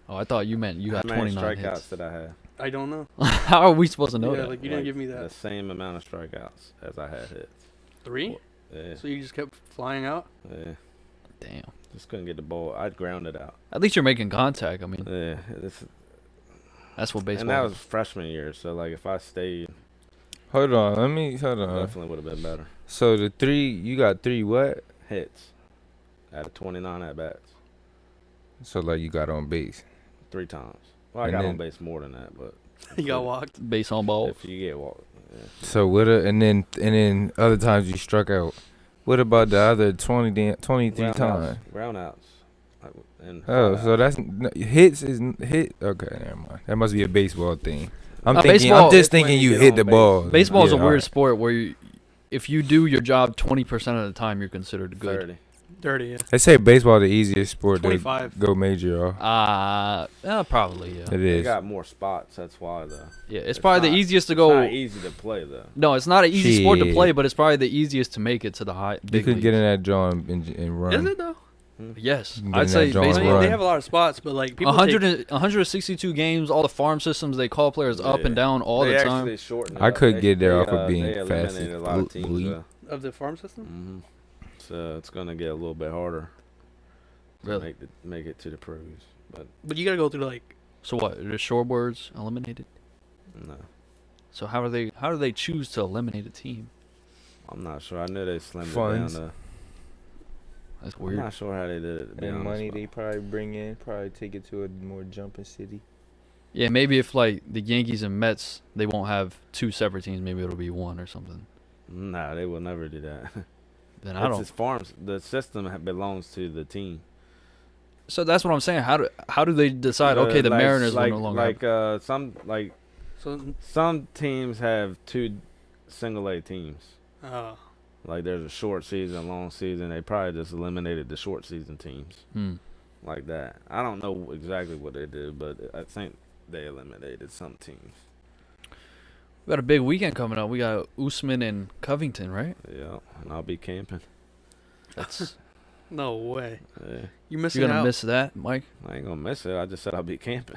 Oh, I thought you meant you got How many 29 strikeouts hits. did I have? I don't know. How are we supposed to know Yeah, that? like you didn't give me The that. same amount of strikeouts as I had hits. 3? Yeah. So you just kept flying out? Yeah. Damn. Just couldn't get the ball. I'd ground it out. At least you're making contact. I mean, Yeah. This, that's what baseball and that is. was freshman year, so like if I stayed, Hold on. Hold on. definitely would have been better. So you got 3 what? Hits out of 29 at bats, So like you got on base. 3 times. Well, I And got then- on base more than that, but You got walked. Base on ball. if you get walked, yeah. So and then other times you struck out. What about the other 23 times? Groundouts. And Oh, fly so outs. that's hits is hit. Okay, never mind. That must be a baseball thing. I'm Nah, thinking. baseball- I'm just It's when thinking you you get hit on the base. ball. Baseball is a Yeah, weird alright. sport where if you do your job 20% of the time, you're considered good. 30. Dirty, yeah. They say baseball the easiest sport 25. to go major off. Probably, yeah. It They is. got more spots. That's why though. Yeah, it's It's probably not- the easiest to It's go. not easy to play though. No, it's not an easy sport to Shit. play, but it's probably the easiest to make it to the high. You Big could get in leagues. that draw and run. Is it though? Yes, You can get I'd in say that joint I and mean, baseball. they run. have a lot of spots, but like people 100 take, and- 162 games, all the farm systems, they call players up Yeah. and down all They the time. actually shortened it I up. could They- get there they, off of being they fast eliminated as a lot of teams. bleed. of the farm system. So it's gonna get a little bit harder. To Really? make it to the pros, but But you gotta go through like So what? Are the shorebirds eliminated? no, So how do they choose to eliminate a team? I'm not sure. I knew they slimmed Funds. it down. That's I'm weird. not sure how they did it. To be And honest, money but- they probably bring in, probably take it to a more jumping city. Yeah, maybe if like the Yankees and Mets, they won't have 2 separate teams. Maybe it'll be 1 or something. Nah, they will never do that. Then I It's don't. just farms. The system belongs to the team. So that's what I'm saying. How do they decide? Okay, the Like- Mariners like, will no longer. like so. some teams have 2 single A teams. Like there's a short season, long season. They probably just eliminated the short season teams like that. I don't know exactly what they did, but I think they eliminated some teams. We got a big weekend coming up. We got Usman and Covington, right? Yeah, and I'll be camping. That's No way. Yeah, You're missing you're gonna out. miss that, Mike. I ain't gonna miss it. I just said I'll be camping.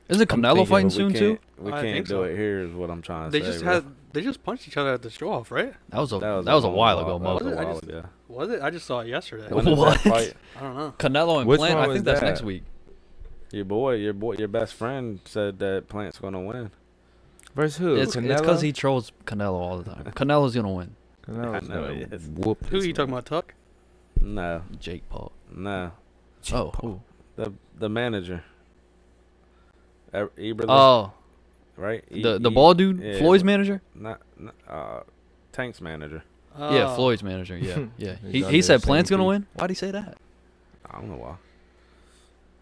Isn't I'm Canelo thinking fighting But we soon too? can't- We I can't think do so. it here. Is what I'm trying to They say. just bro. they just punched each other at the show off, right? That was a long while ago, That Mo. was Was a it? I while just- ago. Was it? I just saw it yesterday. When is What? that fight? I don't know. Canelo and Which Plant. one I was think that's that? next week. Your best friend said that Plant's gonna win. Versus who? It's because he trolls Canelo all the time. Canelo's gonna win. Canelo's I know gonna he is. whoop. Who are this you talking man. about, Tuck? No, Jake Paul. no. Oh, who? The manager. Eberle, Oh, right? the bald dude, yeah, Floyd's manager. Not Tank's manager. Yeah, Oh. Floyd's manager. Yeah, yeah. He's He under said the same Plant's gonna beef. win. Why'd he say that? I don't know why.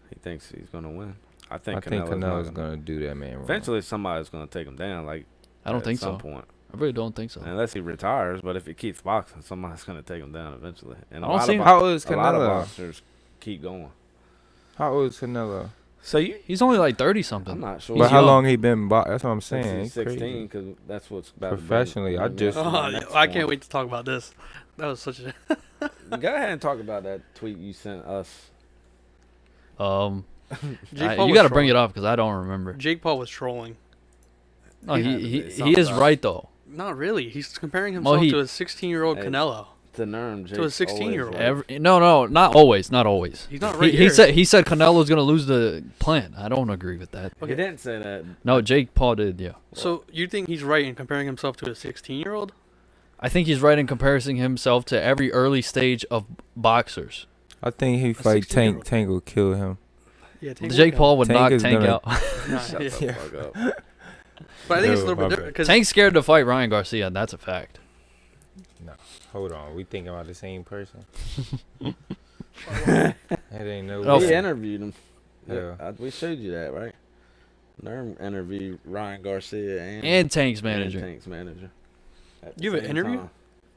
He thinks he's gonna win. I I think think Canelo's not gonna do that man wrong. Eventually, somebody's gonna take him down. Like I don't at think some so. point. I really don't think so. Unless he retires, but if he keeps boxing, somebody's gonna take him down eventually. And I don't see him- How old is a lot of Canelo? boxers keep going. How old is Canelo? So you, He's only like 30 I'm something. not sure. But how young. long he been boxing? That's what I'm Since saying. he's He's 16, crazy. because that's what's about to be- Professionally, I bring just- us to my Oh, next I can't point. wait to talk about this. That was such a. Go ahead and talk about that tweet you sent us. Jake Paul You was got to bring it trolling. up because I don't remember. Jake Paul was trolling. No, He had to he be he is something. right though. Not really. He's comparing Well, himself he- to a 16-year-old Hey. Canelo. To Nerm, To a 16-year-old. No, not always, not always. He's not right He here. said Canelo's gonna lose the Plant. I don't agree with that. He didn't say that. No, Jake Paul did. Yeah, So you think he's right in comparing himself to a 16-year-old? I think he's right in comparing himself to every early stage of boxers. I think he fight 16-year-old. Tank will kill him. Yeah, Jake Paul would Tank knock is Tank gonna- out. Shut yeah. the fuck up. But I think it's a No, little my bit bad. different because Tank's scared to fight Ryan Garcia. That's a fact. Hold on, we thinking about the same person. That ain't no. Oh, We way. interviewed him. Yeah. We showed you that, right? Nerm interviewed Ryan Garcia And Tank's manager. Tank's manager. At the You have an same interview? time.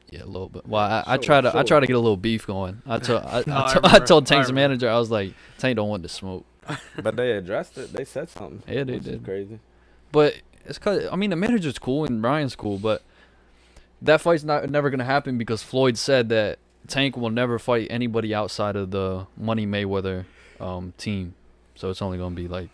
Yeah, a little bit. Well, I Sure, try to sure. get a little beef going. I told I I remember. told I Tank's remember. manager, I was like, Tank don't want to smoke. But they addressed it. They said something. Yeah, they which is did. crazy. But it's cause I mean the manager's cool and Ryan's cool, but that fight's never gonna happen because Floyd said that Tank will never fight anybody outside of the Money Mayweather team. So it's only gonna be like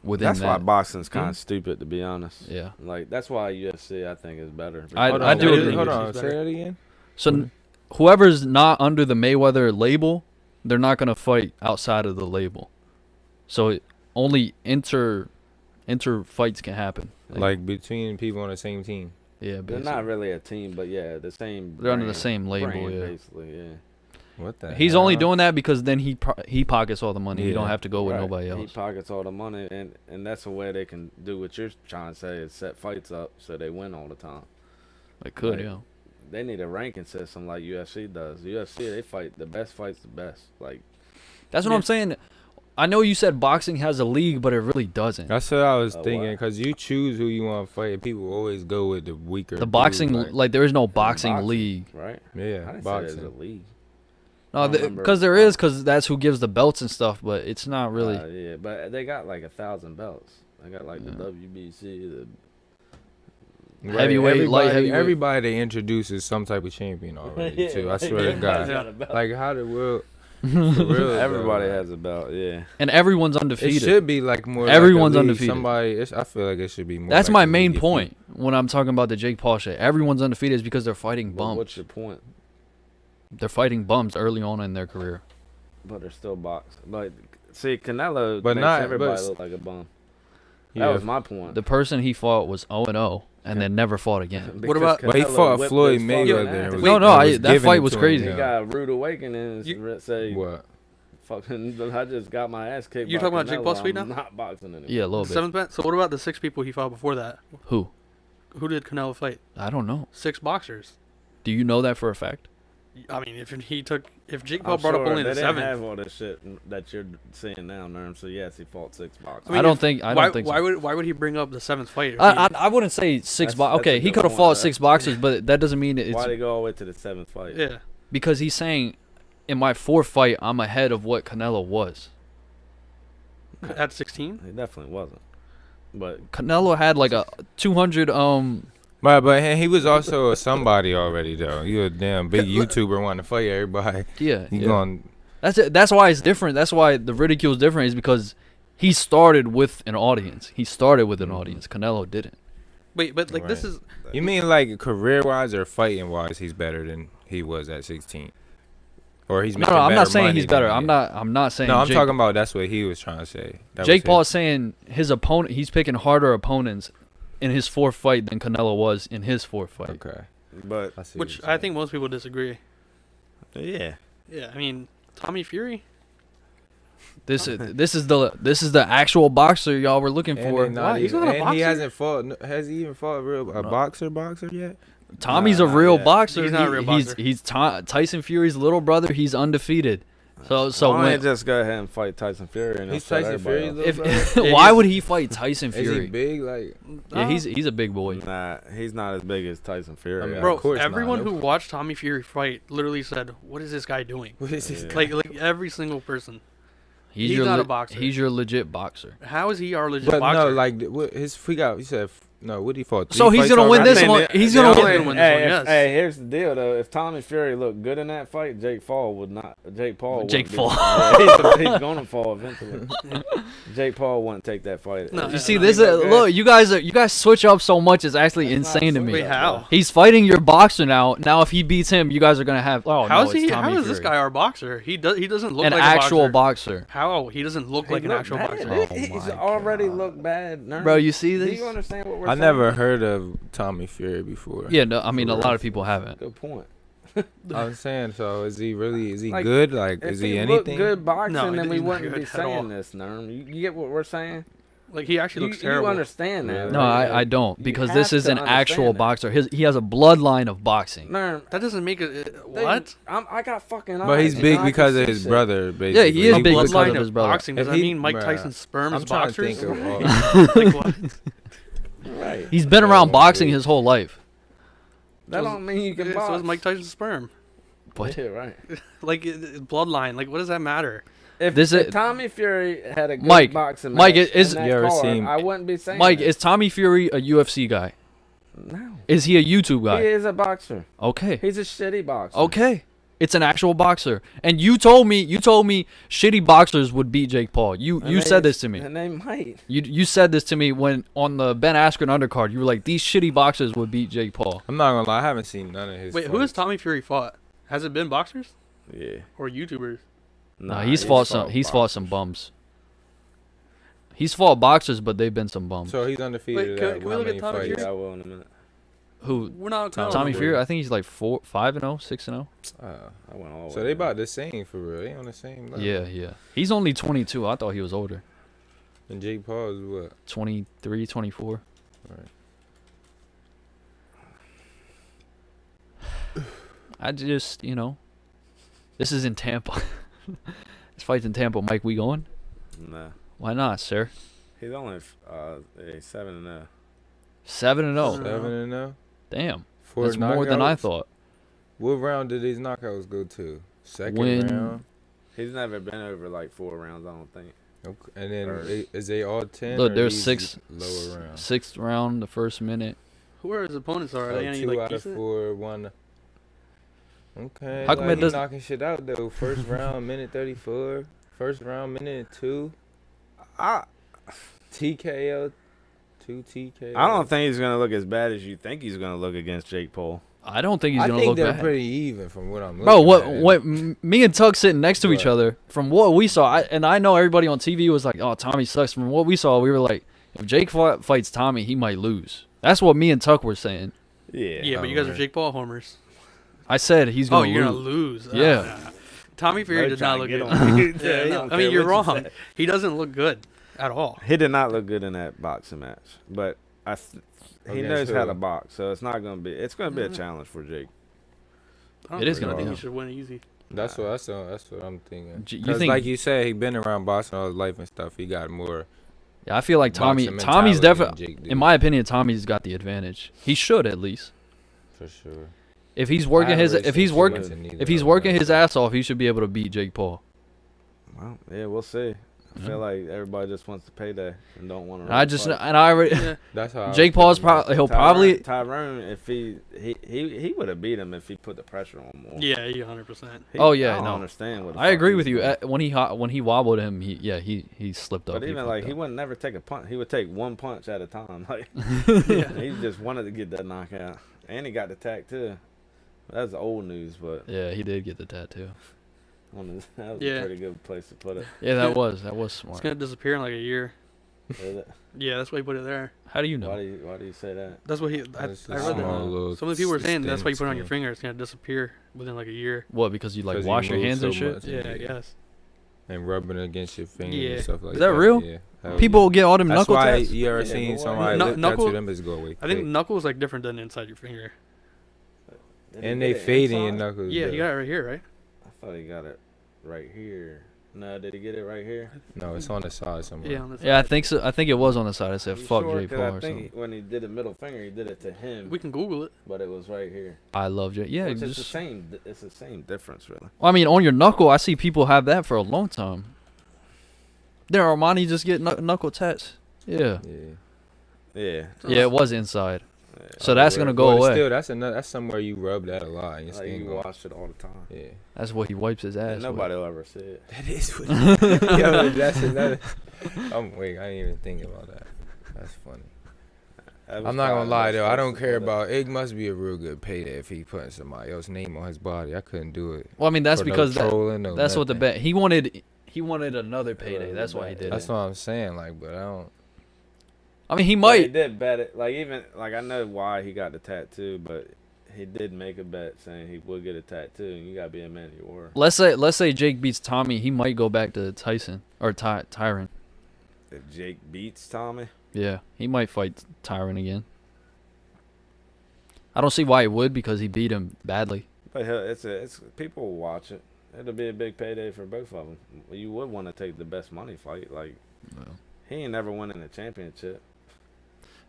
within That's why that. boxing's kind Hmm? of stupid, to be honest. Yeah. Like that's why UFC I think is better. I Hold I on, do wait, agree. Hold with on, you. say that again. So whoever's not under the Mayweather label, they're not gonna fight outside of the label. So only inter fights can happen. Like between people on the same team. yeah, They're basically. not really a team, but yeah, the same. They're under the brand- same label, brand, yeah. Basically, yeah. What the? He's hell? only doing that because then he pockets all the money. He don't Yeah. have to go with Right. nobody He else. pockets all the money, and that's a way they can do what you're trying to say is set fights up so they win all the time. It could, Like, yeah. They need a ranking system like UFC does. UFC they fight the best fights the best. Like That's what Yeah. I'm saying. I know you said boxing has a league, but it really doesn't. That's what I was What? thinking. Because you choose who you want to fight. People always go with the weaker. The dude, boxing, like there is no boxing boxing. league. right? I yeah, didn't say boxing. there's a league. No, I don't remember. because there is, because that's who gives the belts and stuff. But it's not really. Yeah, but they got like 1,000 belts. They got like Yeah. the WBC, the Right, Heavyweight, light heavyweight. Everybody they introduce is some type of champion already too. I swear to God. Like how the world. For real, Everybody though. has a belt. Yeah. And everyone's It undefeated. should be like more. Everyone's like a league. undefeated. Somebody, I feel like it should be more. That's like my a main league if point when I'm talking about the Jake Paul shit. Everyone's undefeated is because they're fighting But bums. what's your point? They're fighting bums early on in their career. But they're still boxing. Like, see, Canelo But makes not- everybody but- look like a bum. Yeah. That was my point. The person he fought was 0-0 and then never fought again. Because about- But he Canelo fought whipped Floyd his fucking Mayweather. ass. and No, was- no, and was that giving fight it was to him, crazy. He yeah. got a rude awakening and You- say, What? fucking, I just got my ass kicked. You by talking about Jake Canelo. Paul Sweet I'm now? not boxing anymore. Yeah, a little bit. Seventh bet. So what about the 6 people he fought before that? Who? Who did Canelo fight? I don't know. 6 boxers. Do you know that for a fact? I mean, if Jake I'm Paul brought up sure only they the didn't 7th. have all this shit that you're seeing now, Nerm. So yes, he fought 6 boxers. I mean, I don't if- think. I why, don't think so. why would he bring up the 7th fight? if I wouldn't say six. That's Okay, a he good could have point. fought 6 boxers, but that doesn't mean it's Why they go all the way to the 7th fight? yeah. because he's saying, in my 4th fight, I'm ahead of what Canelo was. At 16? He definitely wasn't. But Canelo had like a 200. But he was also a somebody already though. You a damn big YouTuber wanting to fight everybody. Yeah. You yeah. going? That's it. That's why it's different. That's why the ridicule is different. Is because He started with an audience. Canelo didn't. Wait, but like this Right. is You mean like career-wise or fighting-wise, he's better than he was at 16? Or he's No, making I'm not better saying money he's better. than he I'm not saying. No, I'm Jake, talking about that's what he was trying to say. That Jake was Paul his- is saying his opponent. He's picking harder opponents in his fourth fight than Canelo was in his fourth fight. Okay. But I see what which you're I saying. think most people disagree. yeah, Yeah, I mean Tommy Fury. This is the actual boxer y'all were looking And for. they're not Why? He's even- not a and boxer. he hasn't fought. Has he even fought a boxer yet? Tommy's Nah, a not real yet. boxer. He's not a real boxer. He's Tyson Fury's little brother. He's undefeated. So why when don't they just go ahead and fight Tyson Fury and He's upset Tyson everybody Fury's else? little if brother. why would he fight Tyson Is he Fury? big? Like, Yeah, he's a big boy. Nah, he's not as big as Tyson Fury. I mean, Bro, of course not, everyone no. who watched Tommy Fury fight literally said, "What is this guy doing?" what is this? Yeah. guy- Like every single person. He's He's your not a boxer. He's your legit boxer. How is he our legit But boxer? no, like what his he got. You said no. What did he fought? So Three he's fights gonna win already? this one. He's gonna only- win. win this Hey, one, yes. hey, here's the deal though. If Tommy Fury looked good in that fight, Jake Paul would not. Jake Paul. Jake wouldn't be- Paul. Yeah, he's gonna fall eventually. Jake Paul wouldn't take that fight. No, You see, no, this he's is look. You guys switch up so much. It's actually That's insane to not me. Wait, switch how? up, He's fighting your boxer now. Now, if he beats him, you guys are gonna have. Oh, How no, is he? it's How Tommy is this Fury. guy our boxer? He doesn't look An like actual a boxer. boxer? How he doesn't look like an looked actual bad. boxer? Oh He's my already God. looked bad. Nerd. Bro, you see Do this? you understand what we're I saying? never heard of Tommy Fury before. Yeah, no. I mean, a For lot real. of people haven't. Good point. I'm saying. So is he really? Is he Like, good? Like, If is he looked anything? good boxing, No, then we he's not wouldn't good be at all. saying this, Nerm. You get what we're saying? Like he actually looks you terrible. understand that? No, right? I don't You because have this is to an actual understand that. boxer. He has a bloodline of boxing. Nerm, That doesn't make it. What? I got fucking eyes. But he's and big I can because of see his shit. brother. Basically. he is A big was- because bloodline of his brother. boxing. Does If that he- mean Mike bruh, Tyson's sperm I'm is trying to boxers? think of all. Like what? Right. He's been around boxing his whole life. That don't mean you can box. So is Mike Tyson's sperm. What? Yeah, right. Like bloodline. Like what does that matter? If, This if is- Tommy Fury had a good Mike, boxing Mike, match is- in that You ever card, seen- I wouldn't be saying Mike, that. is Tommy Fury a UFC guy? No. Is he a YouTube He guy? is a boxer. Okay. He's a shitty boxer. Okay. It's an actual boxer. And you told me shitty boxers would beat Jake Paul. You And said they- this to me. And they might. You said this to me when on the Ben Askren undercard. You were like, these shitty boxers would beat Jake Paul. I'm not gonna lie. I haven't seen none of his. Wait, who has fights. Tommy Fury fought? Has it been boxers Yeah. or YouTubers? Nah, he's fought some boxers. bums. He's fought boxers, but they've been some bums. So he's undefeated. Wait, can- at can we how look at many Tommy fights? Fury? Yeah, I will in a minute. Who? We're not Tommy Tommy Fury. Fury? I think he's like 5-0, 6-0. I went all the So way they down. about the same for real. They on the same level. Yeah. He's only 22. I thought he was older. And Jake Paul is what? 23, 24. Right. I just, this is in Tampa. This fight's in Tampa. Mike, we going? Nah. Why not, sir? He's only 7-0. 7-0. 7-0. Damn. Four That's more than I knockouts? thought. What round did these knockouts go to? Second When- round. He's never been over like 4 rounds, I don't think. Okay. And then Or- is they all 10? Look, or there's these six lower rounds. Sixth round, the first minute. Who are his opponents? Are Oh, they any 2 like out of decent? 4, 1. Okay. How come like, it he doesn't- knocking shit out though? First round, minute 34. First round, minute 2. TKO. 2 TKO. I don't think he's gonna look as bad as you think he's gonna look against Jake Paul. I don't think he's I gonna think look they're bad. pretty even from what I'm looking Bro, at. me and Tuck sitting next to each What? other, from what we saw, and I know everybody on TV was like, oh, Tommy sucks. From what we saw, we were like, if Jake fights Tommy, he might lose. That's what me and Tuck were saying. Yeah. Yeah, but you guys are man. Jake Paul homers. I said he's Oh, gonna you're lose. gonna lose. Yeah. Tommy Fury They're did not look trying good. to get on you. Yeah, He no, don't I mean, care you're what you wrong. say. He doesn't look good at all. He did not look good in that boxing match, but he Against knows who? how to box, so it's not gonna be. It's gonna be a Mhm. challenge for Jake. I don't It is think- I gonna think be. he should win easy. That's what I'm thinking. You 'Cause think- like you said, he been around boxing all his life and stuff. He got more. Yeah, I feel like Tommy's boxing mentality than definitely, Jake do, in my opinion, Tommy's got the advantage. He should at least. for sure. If he's working I his, haven't if really he's seen working, too much of neither if he's of them, working his so. ass off, he should be able to beat Jake Paul. Well, yeah, we'll see. I feel like everybody just wants to payday and don't want to. I just and I already. Yeah. That's how. Jake Paul's probably he'll probably. Tyrone, if he would have beat him if he put the pressure on more. Yeah, 100%. Oh, yeah, I don't no. understand what. I agree with you. When he wobbled him, he slipped up. But even like he wouldn't never take a punch. He would take one punch at a time. Like Yeah. he just wanted to get that knockout, and he got the tag too. That's old news, but Yeah, he did get the tattoo. that was Yeah. a pretty good place to put it. Yeah, that was It's smart. gonna disappear in like a year. Is it? Yeah, that's why he put it there. How do you Why know? do you say that? That's what he. I It's a read that. small little Some of the people were saying that's why you put it on your skin. finger. It's gonna disappear within like a year. What? Because you like 'Cause you wash your move hands so and shit. much. Yeah, I guess. And rubbing it against your finger Yeah. and stuff like Is that. that real? Yeah. Hell People yeah. get all them That's knuckle why tats. you ever Yeah, seen but somebody why- lip knuckle- tattoo them is go away. I think quick. knuckle is like different than inside your finger. Did he And get they it fade in your inside? knuckles. Yeah, though. you got it right here, right? I thought he got it right here. No, did he get it right here? No, it's on the side somewhere. Yeah, on the Yeah, I side. think so. I think it was on the side. I said You fuck sure? Jake 'Cause Paul I or think something. when he did the middle finger, he did it to him, We can Google it. but it was right here. I love Jake. Yeah, Which is the just. same. It's the same difference, really. I mean, on your knuckle, I see people have that for a long time. There, Armani just get knuckle tats. Yeah. Yeah. Yeah. Yeah, it was inside. Yeah. So that's gonna go But away. Still, that's somewhere you rub that a lot. And your Like, skin you go. wash it all the time. Yeah. That's what he wipes his ass. And nobody will ever see it. That is what. Yo, that's another. Wait, I didn't even think about that. That's funny. That was I'm not gonna probably lie the though. I best don't to care put it. about. It must be a real good payday if he putting somebody else's name on his body. I couldn't do it. Well, I mean, that's For no because trolling, no that's what the nothing. bet. He wanted another payday. That's why he did That's it. what I'm saying. Like, but I don't. I mean, he But he might. did bet it. Like even like I know why he got the tattoo, but he did make a bet saying he would get a tattoo, and you gotta be a man of your word. Let's say Jake beats Tommy. He might go back to Tyson or Tyron. If Jake beats Tommy, Yeah, he might fight Tyron again. I don't see why he would because he beat him badly. but hell, it's people will watch it. It'll be a big payday for both of them. You would want to take the best money fight. Like Well, he ain't never winning a championship.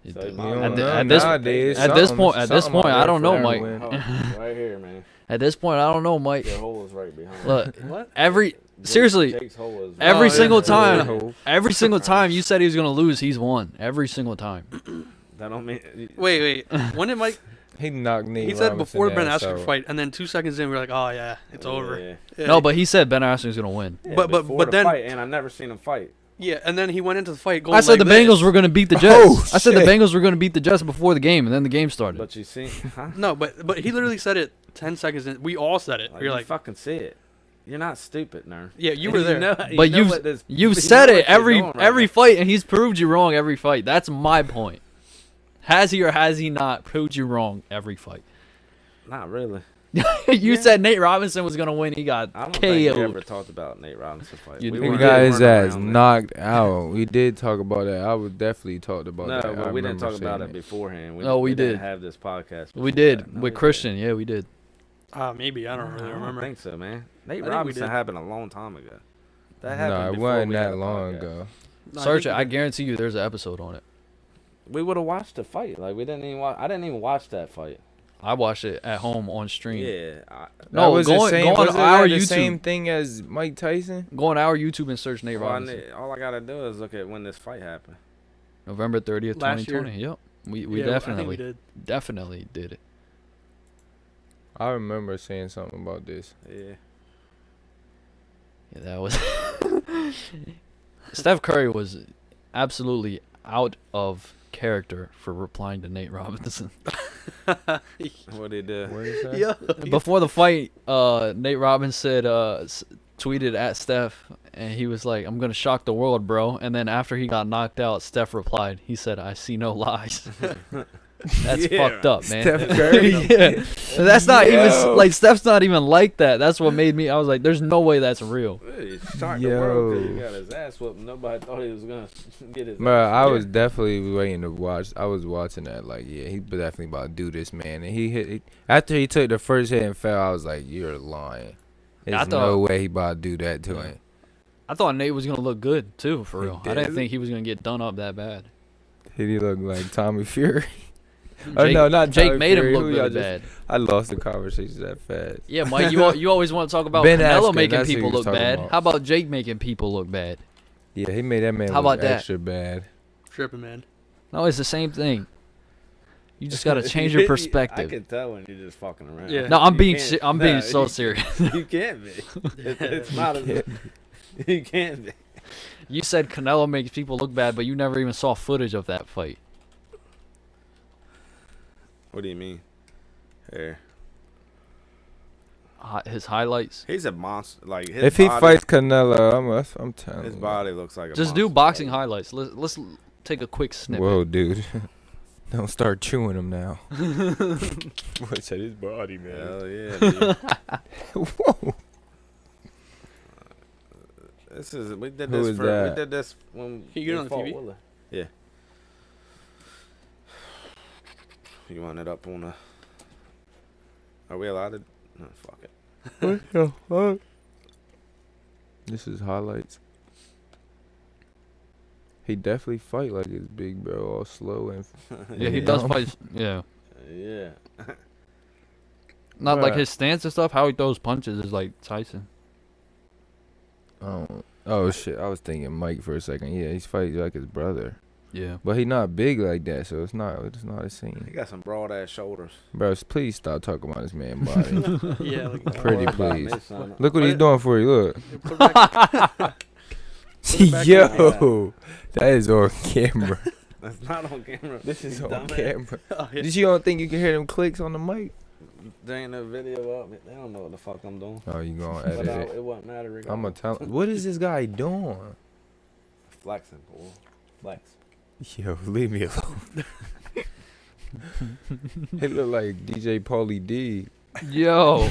he So did. he You might don't At win. the- know. at this- Nowadays, at this something- point- at this something point, out I there don't for know, every Mike. win. Oh, right here, man. At this point, I don't know, Mike. Your hole is right behind. Look, What? seriously, Jake's hole is every yeah. single Yeah. time, every single time you said he was gonna lose, he's won. Every single time. That don't mean. Wait. When did Mike? He knocked Nate He said Robinson before Ben ass Askren out. fight, and then 2 seconds in, we are like, oh yeah, it's over. Yeah. Yeah. No, but he said Ben Askren's gonna win. Yeah, But before the then fight, and I never seen him fight. yeah, and then he went into the fight going. I said like the this. Bengals were gonna beat the Jets. Oh, I said the shit. Bengals were gonna beat the Jets before the game, and then the game started. But you see, huh? No, but he literally said it 10 seconds in. We all said it. Like, You're you like, fucking see it. You're not stupid, nerd. yeah, you were there. But know you've what this- you've you said know it what you're every doing right every now. fight, and he's proved you wrong every fight. That's my point. Has he or has he not proved you wrong every fight? Not really. You said Nate Robinson was gonna win. He got I don't think we KO'd. ever talked about Nate Robinson fight. You We did. He weren't- got we his weren't ass around then. knocked out. We did talk about that. I would definitely talked about No, that. but I we didn't remember talk about saying it beforehand. No, we didn't did. have this podcast. We before did that. No, with we Christian. Yeah, we did. Maybe I don't really I don't remember. think so, man. Nate I think we Robinson did. happened a long time ago. That happened No, it before wasn't we had that a long podcast. ago. No, Search it. think I we guarantee you, there's an episode on it. We would have watched the fight. Like we didn't even watch. I didn't even watch that fight. I watched it at home on stream. Yeah. No, was go the on- same, go on was it our like the YouTube. same thing as Mike Tyson. Go on our YouTube and search Nate Well, Robinson. all I gotta do is look at when this fight happened. November 30th, Last year. 2020. Yep. We Yeah, I think definitely we did. definitely did it. I remember saying something about this. Yeah. Yeah, that was Steph Curry was absolutely out of character for replying to Nate Robinson. What he did. What is that? Yeah. Before the fight, Nate Robinson said tweeted at Steph, and he was like, "I'm gonna shock the world, bro." And then after he got knocked out, Steph replied, he said, "I see no lies." That's Yeah, fucked up, man. Steph Curry. Yeah. That's not Yo. even like Steph's not even like that. That's what made me. I was like, "There's no way that's real." He shocked the world 'cause he Yo. got his ass whooped. Nobody thought he was gonna get his. Bro, ass I whooped. was definitely waiting to watch. I was watching that like, yeah, he definitely about to do this, man. And after he took the first hit and fell, I was like, you're lying. I There's thought- no way he about to do that to him. I thought Nate was gonna look good too, for He real. I didn't did. think he was gonna get done up that bad. He look like Tommy Fury. Oh Jake, no, not Jake Tommy made Fury. him look Who y'all really just- bad. I lost the conversation that fast. Yeah, Mike, you always want to talk about Ben Canelo Askren, making that's who people he was look talking bad. about. How about Jake making people look bad? Yeah, he made that man How look about that? extra bad. Tripping, man. No, it's the same thing. You just gotta change your I perspective. can tell when you're just fucking around. Yeah. No, I'm You being can't- I'm being no, so you- serious. You can't be. It's not a. You can't be. You said Canelo makes people look bad, but you never even saw footage of that fight. What do you mean? Here. His highlights. He's a monster. Like his If he body, fights Canelo, I'm telling his you. body looks like a Just monster, do boxing like- highlights. Let's take a quick snippet. Whoa, dude. Don't start chewing him now. What's that? His body, man. Hell yeah. Dude. Whoa. This is we did Who this is for that? we did this when Can you get we on the fought TV? Willa. Yeah. You want it up on a? Are we allowed to? No, fuck it. What the fuck? This is highlights. He definitely fight like his big bro, all slow and. Yeah, he does fight. Yeah, Yeah. not like Bruh. his stance and stuff. How he throws punches is like Tyson. Oh shit! I was thinking Mike for a second. Yeah, he's fighting like his brother, Yeah. but he not big like that, so it's not the He same. got some broad ass shoulders. Bro, please stop talking about this man body. Yeah, like Pretty Don't worry about please. me, son. Look what he's doing for you. Look. Put it back- put it back Yo, that is on camera. That's not on camera. This is You on dumbass. camera. Oh, yeah. Did you don't think you can hear them clicks on the mic? There ain't no video of it. They don't know what the fuck I'm doing. Oh, you gonna But edit it? it won't matter. I'm gonna regardless. tell. What is this guy doing? Flexing, boy. Flex. Yo, leave me alone. He look like DJ Paulie D, Yo.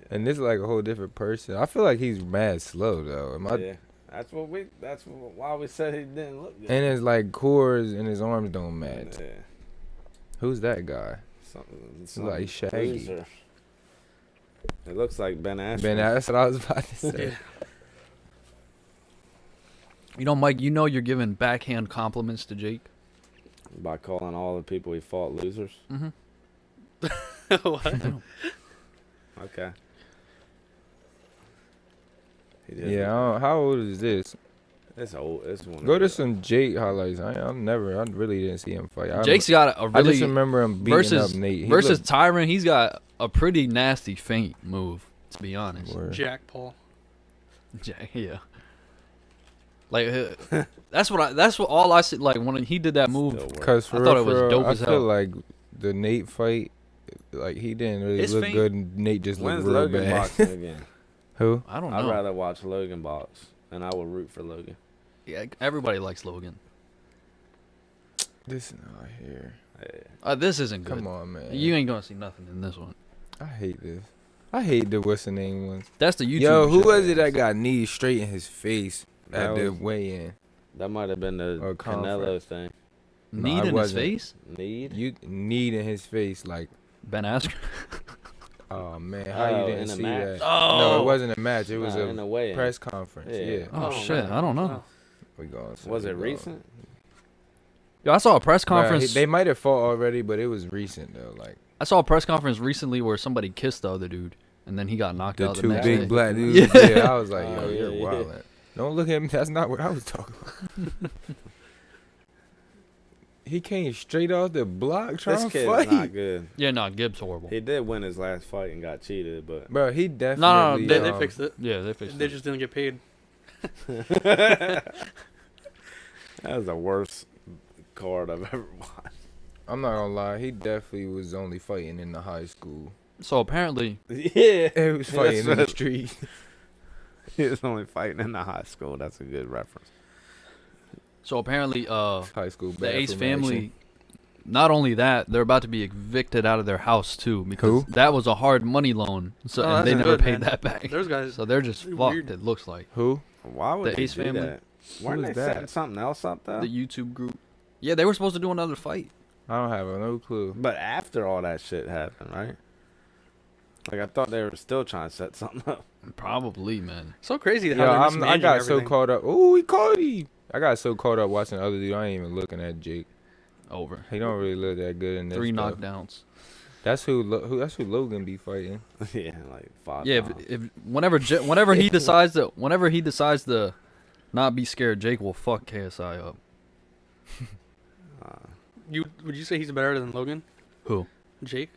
and this is like a whole different person. I feel like he's mad slow though. Yeah. That's why we said he didn't look good. And his like cores and his arms don't match. Yeah. Who's that guy? Something like Shaggy. loser. It looks like Ben Askren. Ben, that's what I was about to say. Yeah. You know, Mike. You know you're giving backhand compliments to Jake. By calling all the people he fought losers. Mm-hmm. What? Okay. He did. Yeah, how old is this? It's old. It's one. Go of to the- some Jake highlights. I really didn't see him fight. Jake's got a I just really remember him beating versus up Nate. He versus looked- Tyron. He's got a pretty nasty feint move. To be honest. Word. Jack Paul. Yeah. Like that's what all I see. Like when he did that move. Still work. Cause I for thought real, it was for real, dope I as feel hell. like the Nate fight, like he didn't really His look feint- good. And Nate just When's looked real Logan bad. boxing again? Who? I don't I'd know. rather watch Logan box, and I will root for Logan. Yeah, everybody likes Logan. This not here. This isn't good. Come on, man. You ain't gonna see nothing in this one. I hate this. I hate the what's the name ones. That's the YouTube. Yo, who shit. was it that got knees straight in his face That at the was- weigh-in? That might have been the Or Canelo conference. thing. No, Need it in his wasn't. face? Need? You need in his face, like, Ben Askren. oh man, how Oh, you in didn't a see match? that? Oh. No, it wasn't a match. It was in a a way. press conference. Yeah. Oh, Oh, shit, man. I don't know. We going. Was it recent? Yo, I saw a press Bruh, conference. they might have fought already, but it was recent though. Like I saw a press conference recently where somebody kissed the other dude, and then he got knocked the out the two next big day. black dudes. Yeah. Yeah. I was like, yo, Oh, you're yeah, yeah. wildin'. Don't look at me. That's not what I was talking about. He came straight off the block trying This to kid's fight. not good. Yeah, no, Gibbs horrible. He did win his last fight and got cheated, but Bro, he definitely. They fixed it. Yeah, they fixed They it. just didn't get paid. that was the worst card I've ever watched. I'm not gonna lie. He definitely was only fighting in the high school. So apparently, Yeah. He was fighting in the what- street. He was only fighting in the high school. That's a good reference. High school. the Ace bathroom family. action. Not only that, they're about to be evicted out of their house too because Who? that was a hard money loan. So Oh, and they that's never good, paid man. that back. Those guys. So they're just They're fucked. weird. It looks like Who? Why would The they Ace do family? that? Weren't Who they is that? setting something else up though? the YouTube group. Yeah, they were supposed to do another fight. I don't have no clue. But after all that shit happened, right? Like I thought they were still trying to set something up. Probably, man. So crazy how Yo, they're I mismanaging got so everything. caught up. Oh, he caught him. I got so caught up watching the other dude. I ain't even looking at Jake. Over. He don't really look that good in this. 3 stuff. knockdowns. That's who Logan be fighting. Yeah, like 5 Yeah, times. if whenever he decides to Not be scared. Jake will fuck KSI up. Would you say he's better than Logan? Who? Jake?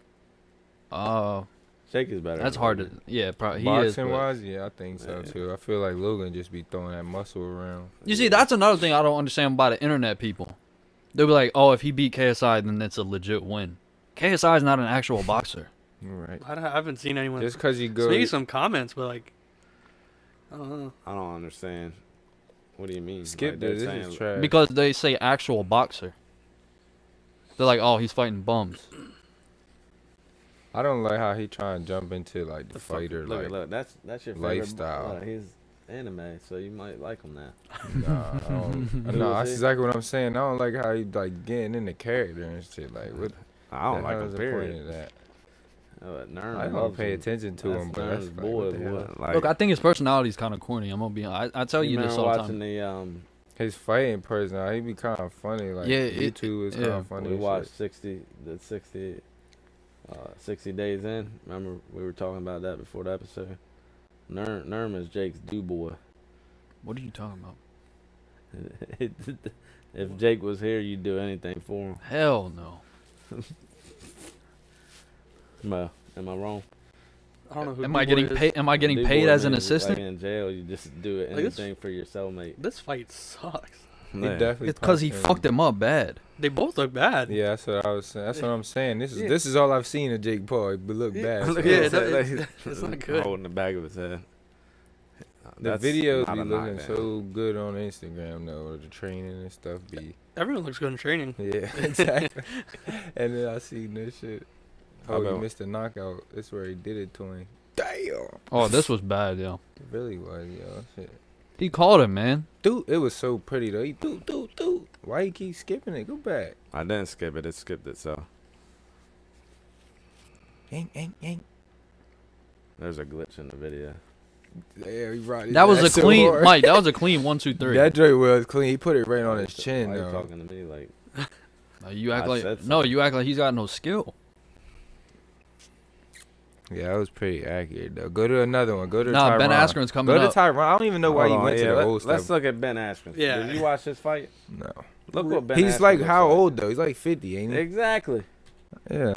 Jake is better. That's than hard Logan. to. Yeah, probably he is. Boxing but- wise, yeah, I think so too. I feel like Logan just be throwing that muscle around. You see, that's another thing I don't understand about the internet people. They'll be like, "Oh, if he beat KSI, then that's a legit win." KSI is not an actual boxer. Right. I haven't seen anyone. Just because you So go. maybe some comments, but like, I don't know. I don't understand. What do you mean? Skip Like, this. they're This is saying- trash. Because they say actual boxer. They're like, "Oh, he's fighting bums." I don't like how he trying to jump into like the The fuck- fighter Look, like. look, that's your favorite lifestyle. He's anime, so you might like him now. Nah, I don't, Who no, is that's he? exactly what I'm saying. I don't like how he like getting in the character and shit. Like, what? I don't the like hell him. is the point Period. of that? Nern I don't loves pay him. attention to That's him, but Nern's that's like, boy. what the hell? Boy. Like, Look, I think his personality is kind of corny. I'm gonna be honest. I tell you this all the watching time. the His fighting person, he be kind of funny. Like, Yeah, YouTube is kind yeah. of funny. we and watched shit. 60 days in. Remember we were talking about that before the episode. Nern is Jake's do boy. What are you talking about? If Jake was here, you'd do anything for him. Hell no. Well, am I wrong? I don't know who. Am I D-Boy getting is. paid? Am I getting Do paid boy as an means, assistant? Like in jail, you just do it Like this- anything for your cellmate. This fight sucks. He Yeah. definitely. It's because he punched him. fucked him up bad. They both look bad. Yeah, that's what I was saying. That's what I'm saying. Yeah. This is all I've seen of Jake Paul. He look bad. Look Yeah, at his that- head, it's- it's not good. Holding the back of his head. The That's videos not be a looking knockdown. so good on Instagram though. The training and stuff be. Everyone looks good in training. Yeah, exactly. And then I seen this shit. Oh, he about- missed a knockout. That's where he did it to him. Damn. Oh, this was bad, yo. It really was, yo. Shit. He called him, man. Dude, it was so pretty though. He dude. Why you keep skipping it? Go back. I didn't skip it. It skipped itself. Ain't. There's a glitch in the video. Yeah, he brought his That was a ass so clean, hard. Mike. That was a clean 1, 2, 3. That joint was clean. He put it right on Why his you- chin why you though. talking to me like? You act I like said no. something. You act like he's got no skill. Yeah, that was pretty accurate though. Go to another one. Go to Nah, Tyron. Ben Askren's coming Go to up. Tyron. I don't even know why Hold he on, went to yeah, the let- old Let's stuff. look at Ben Askren. Yeah. Did you watch this fight? No. Look what Ben. He's Askren like looks how old though? He's like 50, ain't he? Exactly. Yeah.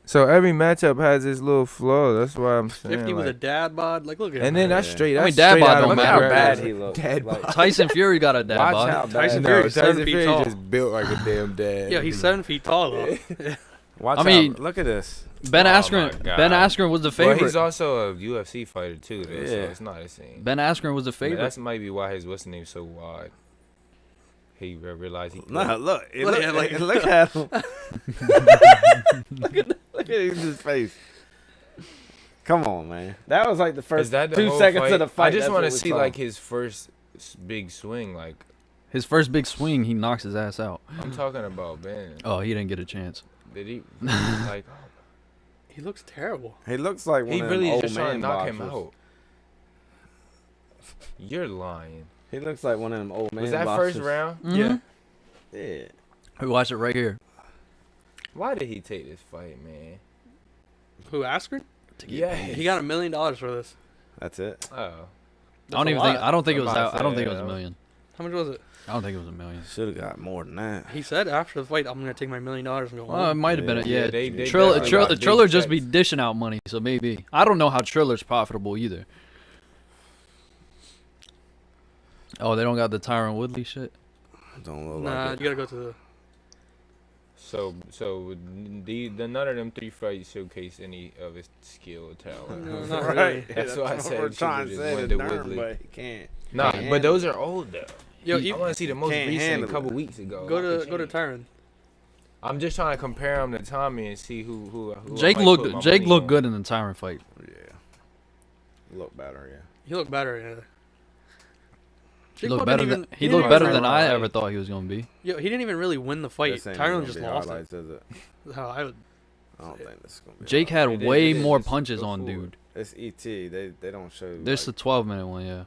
So every matchup has this little flaw. That's why I'm saying. 50 with a like- dad bod. Like, look at him. and then that's Yeah. straight. I That's mean, dad straight bod out of don't Look matter. how McGregor. bad he looks. Dad Like, bod. Tyson Fury got a dad Watch bod. how Tyson bad. Fury's No, 7 Tyson feet Fury tall. just built like a damn dad. Yeah, he's 7 feet tall though. Watch I mean- out. Look at this. Ben Oh Askren. my Ben God. Askren was the Well, favorite. he's also a UFC fighter too, though, so Yeah. it's not the same. Ben Askren was the I mean, favorite. that's might be why his what's the name so wide. He realized he. Nah, look. Look Look, at, like- look at him. Look at his face. Come on, man. That was like the first Is that the 2 whole seconds fight? of the fight. I just That's want to what we see saw. like his first big swing. Like His first big swing, he knocks his ass out. I'm talking about Ben. Oh, he didn't get a chance. Did he like? He looks terrible. He looks like one He of really them is old just trying to man knock him boxers. out. You're lying. He looks like one of them old man Was that boxers. first round? Yeah. Yeah. We watch it right here. Why did he take this fight, man? Who, Askren? Yeah, He got $1 million for this. That's it. Oh, I don't a even lot. think. I don't think it I'm was. about That, to I don't say, think it was yeah. a million. How much was it? I don't think it was a million. Should have got more than that. He said after the fight, I'm gonna take my $1 million and go Well, it home. might have been. Yeah, Yeah, they Triller, definitely Triller, got big Triller just be checks. dishing out money, so maybe. I don't know how Triller's profitable either. Oh, they don't got the Tyron Woodley shit. Don't look Nah, like you it. gotta go to the. so the none of them three fights showcase any of his skill or talent. No, not Right. really. That's why I what said we're you trying should've to just say. went The to nerve, Woodley. but he can't. Nah, Can't but those handle are old though. Yo, I want to see the most can't recent a handle couple it. weeks ago. go Like, to go to Tyron. I'm just trying to compare him to Tommy and see who I Jake might looked. put my Jake money looked on. good in the Tyron fight. Yeah. Look better, yeah. He looked better. Yeah. He Jake looked Paul better didn't than. even- He didn't looked even better really- than I Right. ever thought he was gonna be. Yo, he didn't even really win the fight. This ain't Tyron gonna just be lost highlights, is it? it. How I would. I don't think this is gonna be. Jake highlights. had It is, way it is. more Just punches go on forward. dude. It's ET. They don't show. This like, the 12-minute one, yeah.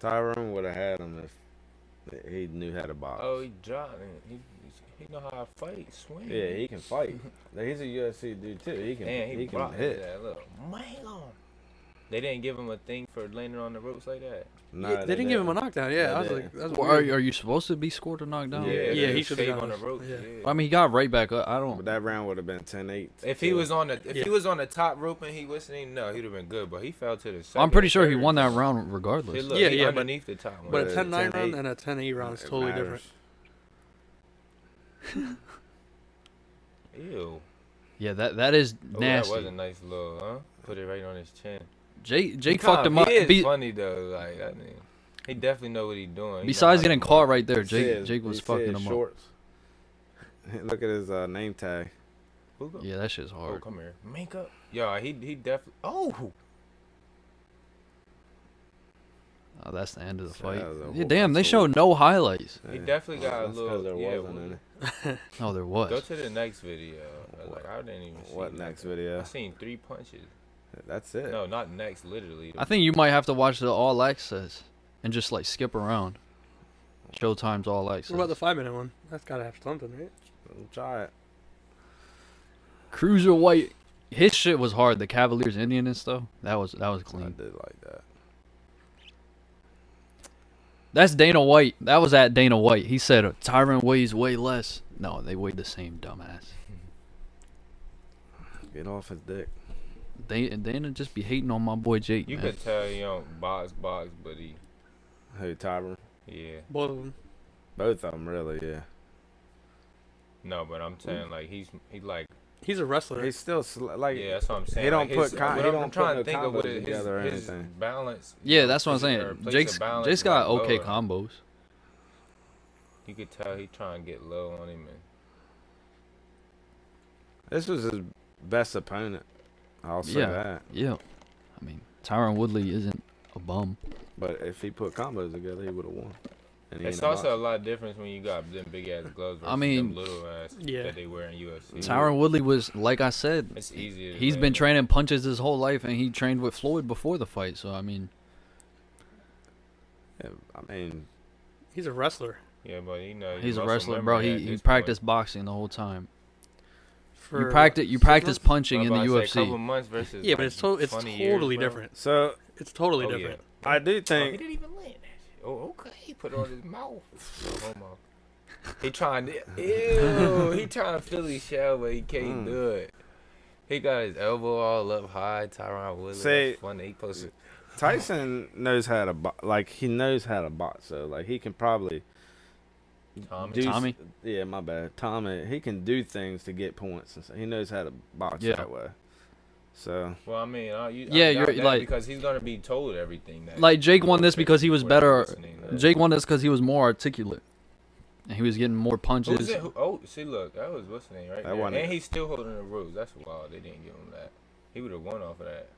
Tyron would have had him if He knew how to box. Oh, he dropped it. He know how to fight, swing. Yeah, he can fight. He's a UFC dude too. He can. And he can hit hit. that. Look, man. They didn't give him a thing for landing on the ropes like that. No, Yeah, they didn't give him a knockdown. Yeah, I was like, that's Well, weird. are you supposed to be scored or knocked down? Yeah, Yeah, they he should've shaved got on the us. ropes. Yeah. Yeah. I mean, he got right back up. I But don't. that round would have been 10-8. If he so- was on the Yeah. he was on the top rope and he wasn't, no, he'd have been good. But he fell to the second. I'm pretty sure he third. won that round Hey, regardless. look, Yeah, he yeah, but- underneath the top one. But a But 10-9 round 10-8 and a 10-8 round is it totally matters. different. Ew. Yeah, that is Oh, nasty. that was a nice little, huh? Put it right on his chin. Jake fucked him up. He is Be- funny though. Like, I mean, he definitely know what he's doing. He besides know how getting to caught move. right there, You see his- Jake was you see fucking his him up. shorts? Look at his name tag. Who go- Yeah, that shit's Oh, hard. come here. Makeup. Yeah, he definitely. Oh. Oh, that's the end of the So fight. that was a Yeah, whooping damn, they for showed no highlights. He definitely got a that's little- 'cause there yeah, wasn't any. Oh, there Go was. to the next video. I didn't even see What nothing. next video? I seen 3 punches. That's it. No, not next. Literally. I think you might have to watch the All Access and just like skip around. Showtime's All Access. What about the 5-minute one? That's gotta have something, right? Try it. Cruiserweight? His shit was hard. The Cavaliers Indian and stuff. That was I clean. did like that. That's Dana White. That was at Dana White. He said Tyron weighs way less. No, they weighed the same, dumbass. Get off his dick. Dana just be hating on my boy Jake. You man. could tell he don't box, but he. Who, Tyron? Yeah. Both of them. Both of them, really, yeah. No, but I'm saying like he like. He's a wrestler. He's still, like, Yeah, that's what I'm saying. he don't like put his, con- what he I'm don't trying put to no think of what combos his, together or his anything. balance. Yeah, that's what I'm place saying. of Jake's balance got like okay lower. combos. You could tell he trying to get low on him. And This was his best opponent. I'll say Yeah. that. Yeah. I mean, Tyron Woodley isn't a bum. But if he put combos together, he would have won. And he it's ain't a also a boxer. lot of difference when you got them big ass gloves versus I mean, them little ass Yeah. that they wear in UFC. Tyron Woodley was, like I said, It's easier. to he's been land. training punches his whole life, and he trained with Floyd before the fight. So I mean, Yeah, I mean, He's a wrestler. Yeah, but you know he's a muscle wrestler, memory bro. at He this practiced boxing the whole time. For You practice 6 practice months? punching in the I'm about to say, couple UFC. months versus Yeah, but like it's 20 years, totally bro. different. so It's totally Oh, different. yeah. I do Oh, he think didn't even land that shit. Oh, okay. He put it on his mouth. Oh, homo. He trying to, ew. He trying to Philly shell, but he can't do it. He got his elbow all up high. Tyron Woodley. Say- That's funny. He posted. Tyson knows how to like he knows how to box. So like he can probably Tommy. do Tommy? Yeah, my bad. Tommy. He can do things to get points and stuff. He knows how to box Yeah. that way. So Well, I mean, I Yeah, doubt you're that like- because he's gonna be told everything. That Like Jake won this Okay, because he was we're better. listening, Jake won this because he was more articulate, and he was getting more Who's punches. it? Oh, see, look, that was what's the name right That there. wasn't And it. he's still holding the ropes. That's wild. They didn't give him that. He would have won off of that.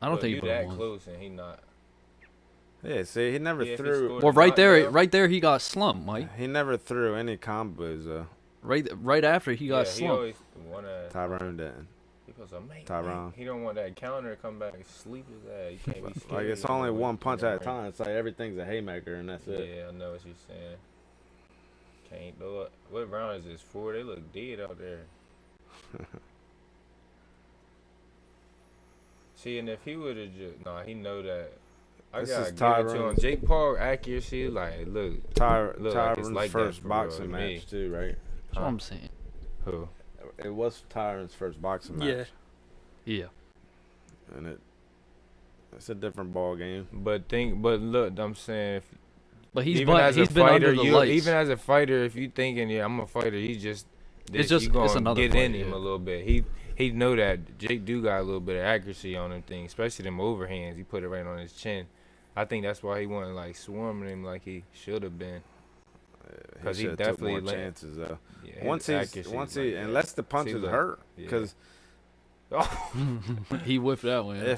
I don't Look, think he you put that him on. close and he not. yeah, see, he never Yeah, if he threw. scored- Well, right there, knockdown? right there, he got slumped, Mike. He never threw any combos. Right after he got Yeah, he slumped. always wanna. Tyrone didn't. He goes, oh, man, Tyrone. He don't want that counter to come back and sleep his ass. You can't be scared. Like it's of only him. one punch at a Yeah, time. It's like everything's a haymaker and that's it. Yeah, I know what you're saying. Can't do it. What round is this? 4? They look dead out there. See, and if he would have just, nah, he know that. I This gotta is give it to him. Tyrone's- Jake Paul accuracy, like, look. Look like it's Tyron's like that first for real boxing to match me. too, right? That's what I'm saying. Who? It was Tyron's first boxing match. Yeah. Yeah. And it's a different ball game. But look, I'm saying, if, But he's even as he's a been fighter, under the you lights. even as a fighter, if you thinking, yeah, I'm a fighter, he's just, It's just- you gonna it's another get fight, in him yeah. a little bit. He know that Jake do got a little bit of accuracy on them things, especially them overhands. He put it right on his chin. I think that's why he wasn't like swarming him like he should have been. Because he should've definitely took more land- chances though. Yeah, his Once accuracy once is he like that. unless the punches look, hurt, yeah. because he whiffed that one. Yeah.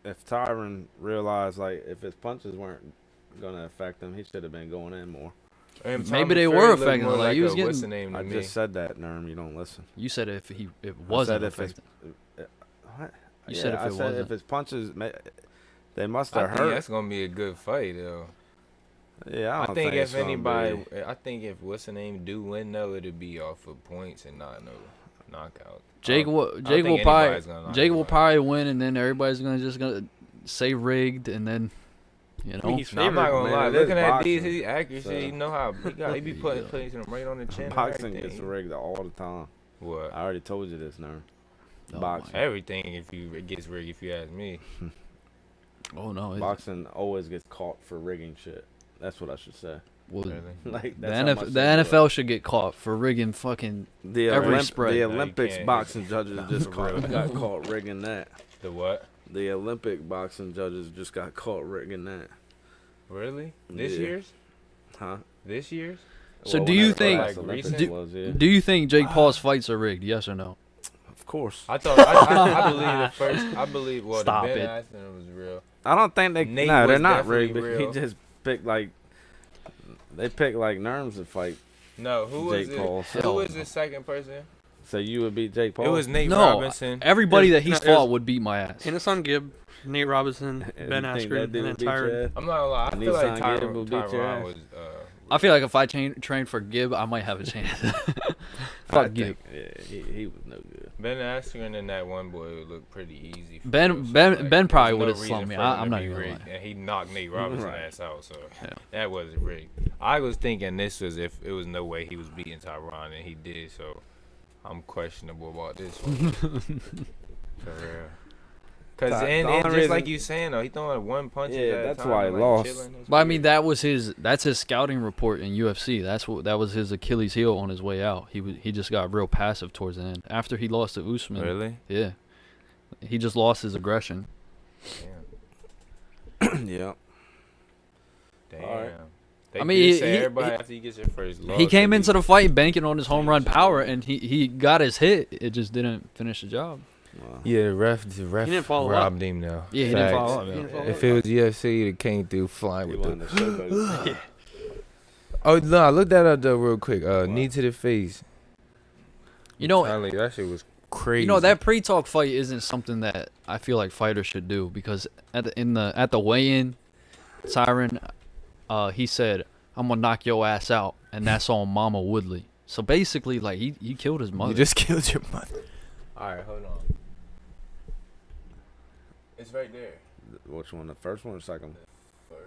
if Tyron realized like if his punches weren't gonna affect him, he should have been going in more. And Maybe Tommy they Fury were looked affecting more him, like, he was what's getting- the name to I me? just said that, Nerm. You don't listen. You said if it I wasn't said if his affecting. what? You said if I it said if wasn't. his punches, They must I have think hurt. that's gonna be a good fight though. Yeah, I I don't think it's if gonna anybody, be- I think if what's the name do win though, it'd be off of points and not no knockout. Jake I will don't Jake think will probably anybody's gonna knock Jake will anybody. probably win, and then everybody's gonna say rigged, and then you know. He's No, I'm not favored. gonna Man, lie. it is Looking at boxing, these, his accuracy, so- you know how he be putting Yeah. placing them right on the chin. and boxing gets everything. rigged all the time. What? I already told you this, Nerm. Oh Boxing. my- Everything it gets rigged if you ask me. Oh no. Boxing always gets caught for rigging shit. That's what I should say. Well, Really? Like the that's how much the they do it. NFL should get caught for rigging fucking. The every spread. The No, you Olympics can't. boxing judges Not just for real. got caught rigging that. The what? The Olympic boxing judges just got caught rigging that. Really? This Yeah. year's? Huh? This year's? So Well, do you whenever the think- last Olympics Do- was, yeah. Do you think Jake Paul's fights are rigged? Yes or no? Of course. I thought I believe the first. I believe well Stop the Ben it. Askren was real. I don't think they. Nate No, they're was not definitely rigged. But real. he just picked like. They picked like Nerms to fight No, who was Jake it? Paul. Who was the second person? So you would beat Jake Paul. It was Nate No, Robinson. Everybody that There's- he's no, fought there's- would beat my ass. Innocent Gibb, Nate Robinson, And Ben you think Askren, that and dude then would beat your Tyron. ass? I'm not gonna lie. I And feel like Nissan Gibb will beat your Tyron ass. was. I feel like if I trained for Gibb, I might have a chance. I Fuck Gibb. think, yeah, he was no good. Ben Askren and that one boy would look pretty easy. For Ben- real, so, Ben- like, Ben there's probably no would've reason slumped me. for him I'm to not be even gonna rigged, lie. and he knocked Nate Robinson Right. ass out. So Yeah. that wasn't rigged. I was thinking this was if it was no way he was beating Tyron, and he did. So I'm questionable about this one. For real. Cause The and only just reason- like you saying though, he throwing one punch. Yeah, at a that's time, why he like, lost. chilling. That's But I mean, weird. that's his scouting report in UFC. That was his Achilles heel on his way out. He just got real passive towards the end after he lost to Usman. Really? Yeah, he just lost his aggression. Damn. yeah. Damn. Alright. They I mean, did he- say he- everybody he- after he gets their first loss. He came they into be- the fight banking on his home run Change it power, up. and he got his hit. It just didn't finish the job. Well, Yeah, the ref He didn't follow robbed him though. Yeah, he didn't Facts. follow up. He Yeah. didn't follow If it was UFC, it came through flying he with won the. the show, but Oh no, I looked that up though real quick. Knee to the face. You know, Telling you, that shit was crazy. You know that pre-talk fight isn't something that I feel like fighters should do because at the weigh-in, Tyron, he said, "I'm gonna knock your ass out," and that's on Mama Woodley. So basically, like he killed his mother. You just killed your mother. All right, hold on. It's right there. which one? The first one or second? First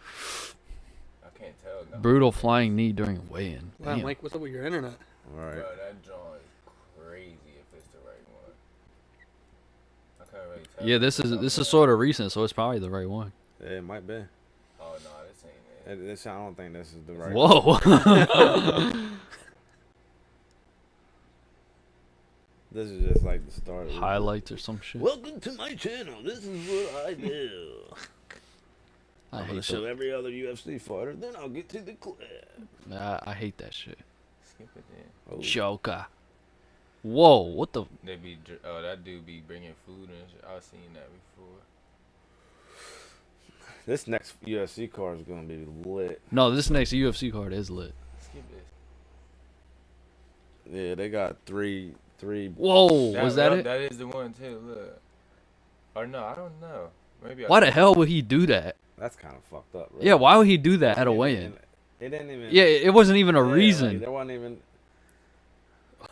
one. I can't tell. No. Brutal flying knee during a weigh-in. Wow, Damn. Mike, what's up with your internet? All right. Bro, that drawing is crazy if it's the right one. I can't really tell. Yeah, this is sort of recent, so it's probably the right one. Yeah, it might be. Oh no, this ain't it. I don't think this is the right one. Whoa. This is just like the start. of- Highlights or some shit. Welcome to my channel. This is what I do. I I'm gonna hate show that. every other UFC fighter, then I'll get to the clip. I hate that shit. Skip it then. Oh, Joker. Whoa, what the? They be that dude be bringing food and shit. I've seen that before. this next UFC card is gonna be lit. No, this next UFC card is lit. Skip this. Yeah, they got three. Whoa, was that it? That is the one too. Look. Or no, I don't know. Maybe. Why the hell would he do that? That's kind of fucked up. Right? Yeah, why would he do that at a weigh-in? It didn't even. Yeah, it wasn't even a yeah, like, reason. there wasn't even.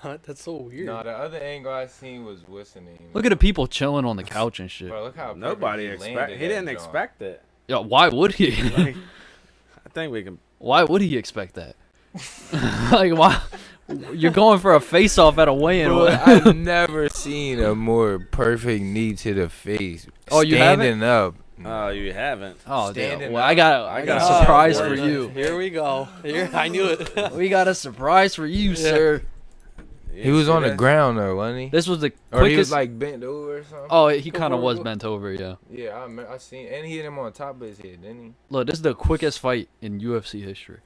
What? That's so weird. No, the other angle I seen was whistling. Look at the people chilling on the couch and shit. Bro, look how Nobody perfect expect. landed He didn't that joint. expect it. Yeah, why would he? Like, I think we can. Why would he expect that? Like, why? You're going for a face-off at a weigh-in. Bro, I've never seen a more perfect knee to the face. Oh, you haven't? Standing up. Oh, you haven't. Oh, damn. Standing Well, up. I got I a got surprise a for you. Here we go. Here, I knew it. We got a surprise for you, sir. He was on the ground though, wasn't he? This was the Or quickest. he was like bent over or something. Oh, he kind of was bent over, yeah. Yeah, I seen, and he hit him on top of his head, didn't he? Look, this is the quickest fight in UFC history.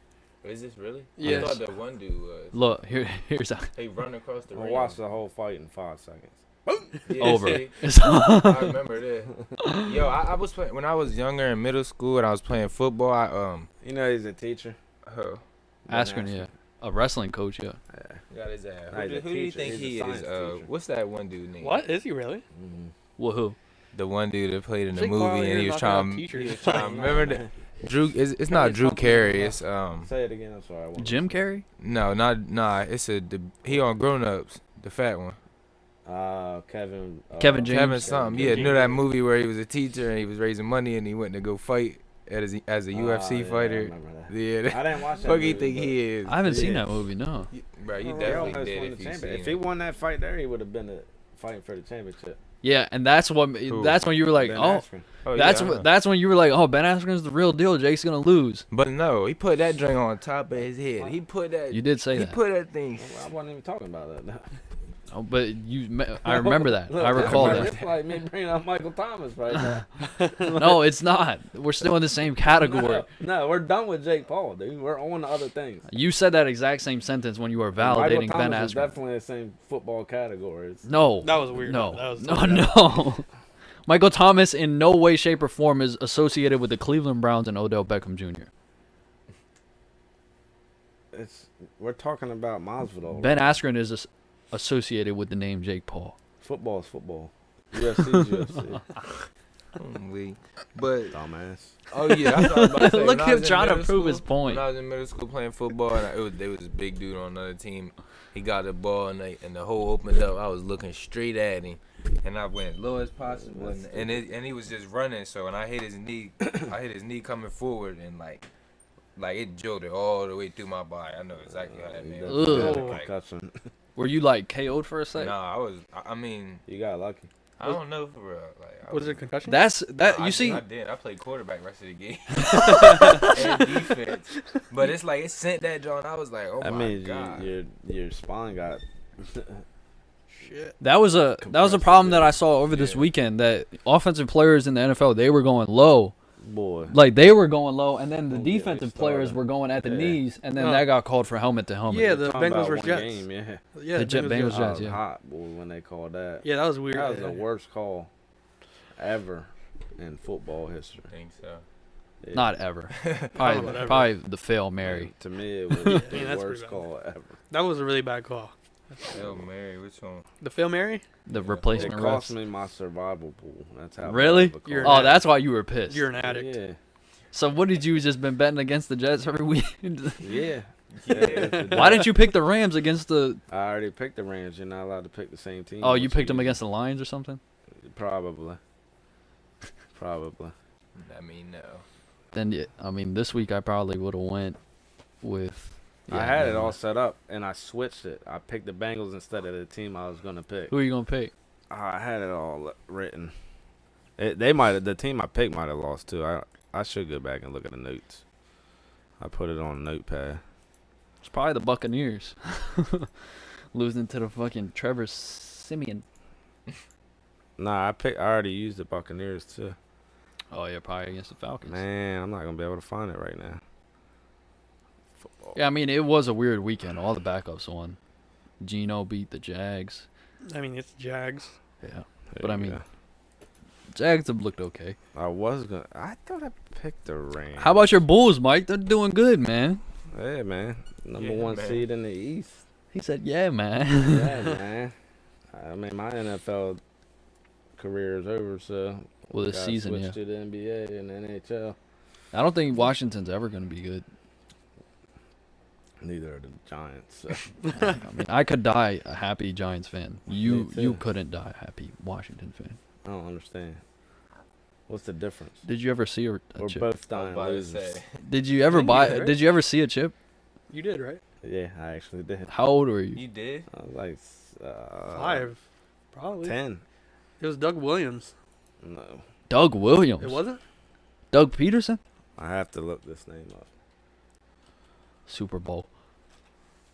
Is this really? Yes. I thought the one dude was. Look, here's how He run across the I'll ring. watch the whole fight in 5 seconds. Yeah, over. see? It's I remember that. Yo, I was playing when I was younger in middle school and I was playing football. You know he's a teacher. Askren, yeah. A wrestling coach, yeah. Got his ass. Nah, he's a Who do you teacher. think He's a he is? science teacher. What's that one dude name? What? Is he really? Mm-hmm. Well, who? the one dude that played in the Jake Paul movie, and here he was knocking out trying. teachers. He was trying. Remember that? Drew. It's not Drew Carey. It's Say it again. I'm sorry. I wasn't Jim Carrey? No, nah. It's he on Grown Ups, the fat one. Kevin. Kevin James. Kevin something. Yeah, James. you know that movie where he was a teacher and he was raising money and he went to go fight as a UFC yeah, fighter. I remember that. Yeah, I didn't watch that. fuck you movie, think but- he is? I haven't seen Yeah. that movie, no. Bro, you He definitely almost did won the if you championship. seen If he it. won that fight there, he would have been fighting for the championship. Yeah, and that's when you were like, Ben oh, Askren. Oh, that's yeah, I know. that's when you were like, oh, Ben Askren's the real deal. Jake's gonna lose. But no, he put that drink on top of his head. He put that. You did say He that. put that thing. Well, I wasn't even talking about that. Oh, but I remember that. Look, I recall that. It's like me bringing up Michael Thomas right now. No, it's not. We're still in the same category. No, we're done with Jake Paul, dude. We're on to other things. You said that exact same sentence when you were Michael validating Ben Thomas is Askren. definitely the same football category. No. That was weird. No. That was no, so bad. no. Michael Thomas in no way, shape, or form is associated with the Cleveland Browns and Odell Beckham Jr. We're talking about Masvidal. Ben Askren is associated with the name Jake Paul. Football is football. UFC is UFC. But Dumbass. oh yeah, that's what I was about to say. Look When I at was him in trying to middle prove school- his point. When I was in middle school playing football, and there was a big dude on another team. He got the ball and the hole opened up. I was looking straight at him, and I went low as possible, and he was just running. So when I hit his knee, I hit his knee coming forward, and like it jolted all the way through my body. I know exactly how that made me Ugh. feel. Ugh. Like, Concussion. Were you like KO'd for a second? nah, I mean, You got lucky. I don't know for real. Like, I Was it a concussion? That's that. I You see, did. I played quarterback rest of the game and defense. But it's like it sent that John. I was like, oh I my mean, god. your spine got. Shit. that was a Compressed problem a that bit. I saw over this Yeah. weekend. That offensive players in the NFL, they were going low. Boy. Like they were going low, and then the Don't get me defensive players started. were going at the Yeah. knees, and then No. that got called for helmet to helmet. Yeah, the Talking Bengals about versus one Jets. game, yeah. Yeah, The Bengals Bengals Jets. Jets. I was yeah. hot, boy, when they called that. Yeah, that was weird. That was the worst call ever in football history. I think so. Yeah. Not ever. Probably whatever. Probably the fail Mary. To me, it was Yeah, the that's pretty worst bad. call ever. That was a really bad call. Oh Mary, which one? The Fail Mary? The Yeah. It replacement cost refs. me my survival pool. That's how. Really? bad of a You're call. Oh, an that's why you were pissed. You're an addict. Yeah. So what did you just been betting against the Jets every week? Yeah. Why didn't you pick the Rams against the? I already picked the Rams. You're not allowed to pick the same team. Oh, you once picked them use against the Lions or something? it. Probably. Probably. I mean, no. Then I mean, this week I probably would have went with. I yeah, had it never all mind. set up, and I switched it. I picked the Bengals instead of the team I was gonna pick. Who are you gonna pick? I had it all written. The team I picked might have lost too. I should go back and look at the notes. I put it on a notepad. It's probably the Buccaneers. Losing to the fucking Trevor Simeon. Nah, I already used the Buccaneers too. Oh yeah, probably against the Falcons. Man, I'm not gonna be able to find it right now. Football. Yeah, I mean it was a weird weekend. All the backups won. Geno beat the Jags. I mean, it's Jags. Yeah, There but I you mean, go. Jags have looked okay. I thought I picked the Rams. How about your Bulls, Mike? They're doing good, man. Yeah, man. Number Yeah, one man. seed in the East. He said, "Yeah, man." Yeah, man. I mean, my NFL career is over, so Well, this gotta season, switch yeah. to the NBA and NHL. I don't think Washington's ever gonna be good. Neither are the Giants. So. I mean, I could die a happy Giants fan. You too. couldn't die a happy Washington fan. I don't understand. What's the difference? Did you ever see a We're chip? both I was dying about to losers. say. Did you ever Didn't buy? you, right? Did you ever see a chip? You did, right? Yeah, I actually did. How old were you? You did? I was like 5, probably. 10. It was Doug Williams. No, Doug Williams. It wasn't? Doug Peterson. I have to look this name up. Super Bowl.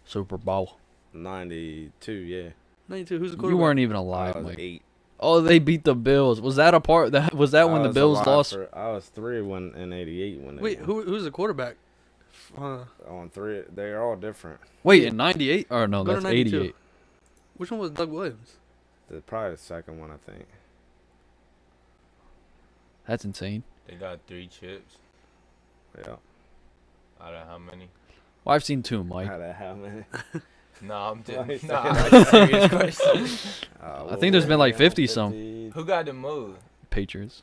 Super Bowl. 92, yeah. 92. Who's the You quarterback? weren't even I alive, was Mike. 8. Oh, they beat the Bills. Was that a part? That was that when I the was Bills alive lost? I was 3 when in 88 when they Wait, won. who's the quarterback? On 3, they're all different. Wait, in '98? Or no, Go to that's 92. '88. Which one was Doug Williams? Probably the second one, I think. That's insane. They got 3 chips. Yeah. Out of how many? Well, I've seen 2, Mike. How the hell, man? Nah, I'm Why you just. Nah, saying that's a serious question. I think there's been like 50 some. Who got the most? Patriots.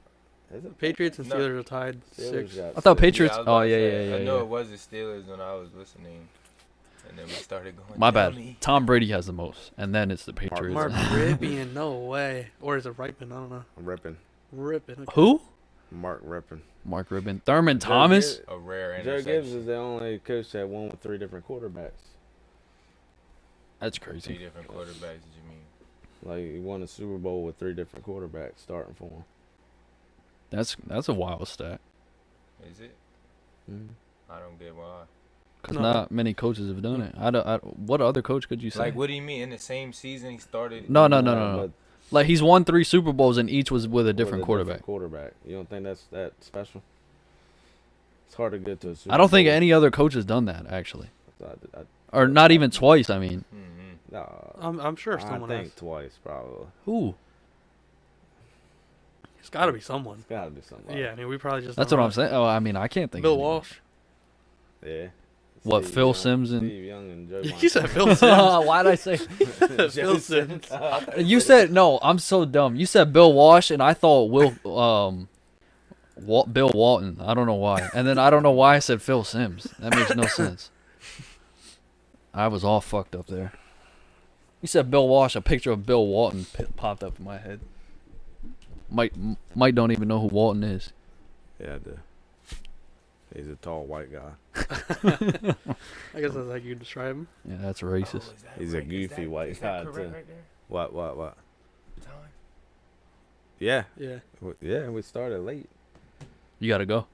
Is it? Patriots and No. Steelers are tied Steelers 6. got I thought six. Patriots. I was Oh about to yeah, say, yeah, I yeah. know yeah. it was the Steelers when I was listening, and then we started going. My bad. dummy. Tom Brady has the most, and then it's the Patriots. Mark Rippin, no way. Or is it Ripon? I don't know. Rippin. Rippin. Okay. Who? Mark Rippin. Mark Ribbon. Thurman Thomas. Gibbs- A rare Joe interception. Gibbs is the only coach that won with 3 different quarterbacks. That's 3 crazy. different quarterbacks. Did you mean? Like he won a Super Bowl with 3 different quarterbacks starting for him. That's a wild stat. Is it? Mm. I don't get why. Cause No. not many coaches have done it. What other coach could you say? Like, what do you mean? In the same season, he started. No. But Like he's won 3 Super Bowls and each was with a with different quarterback. Quarterback. You don't think that's that special? It's hard to get to a Super I don't think Bowl. any other coach has done that actually, I, or not even twice. I mean, Mm-hmm. nah, I'm sure I someone think has. twice probably. who? It's got to be someone. It's gotta be somebody. Yeah, I mean, we probably just. That's don't what know. I'm saying. Oh, I mean, I can't think. Bill of anyone. Walsh. Yeah. What, Steve Phil Young- Sims and- Steve Young and Joe. You said Phil Sims. Why'd I say? Phil Sims. You said no. I'm so dumb. You said Bill Walsh, and I thought Bill Walton. I don't know why. And then I don't know why I said Phil Sims. That makes no sense. I was all fucked up there. You said Bill Walsh. A picture of Bill Walton popped up in my head. Mike don't even know who Walton is. Yeah, I do. He's a tall white guy. I guess that's how you describe him. Yeah, that's racist. He's a goofy white guy, too. Right there? What? Time? Yeah. Yeah. Yeah, we started late. You gotta go.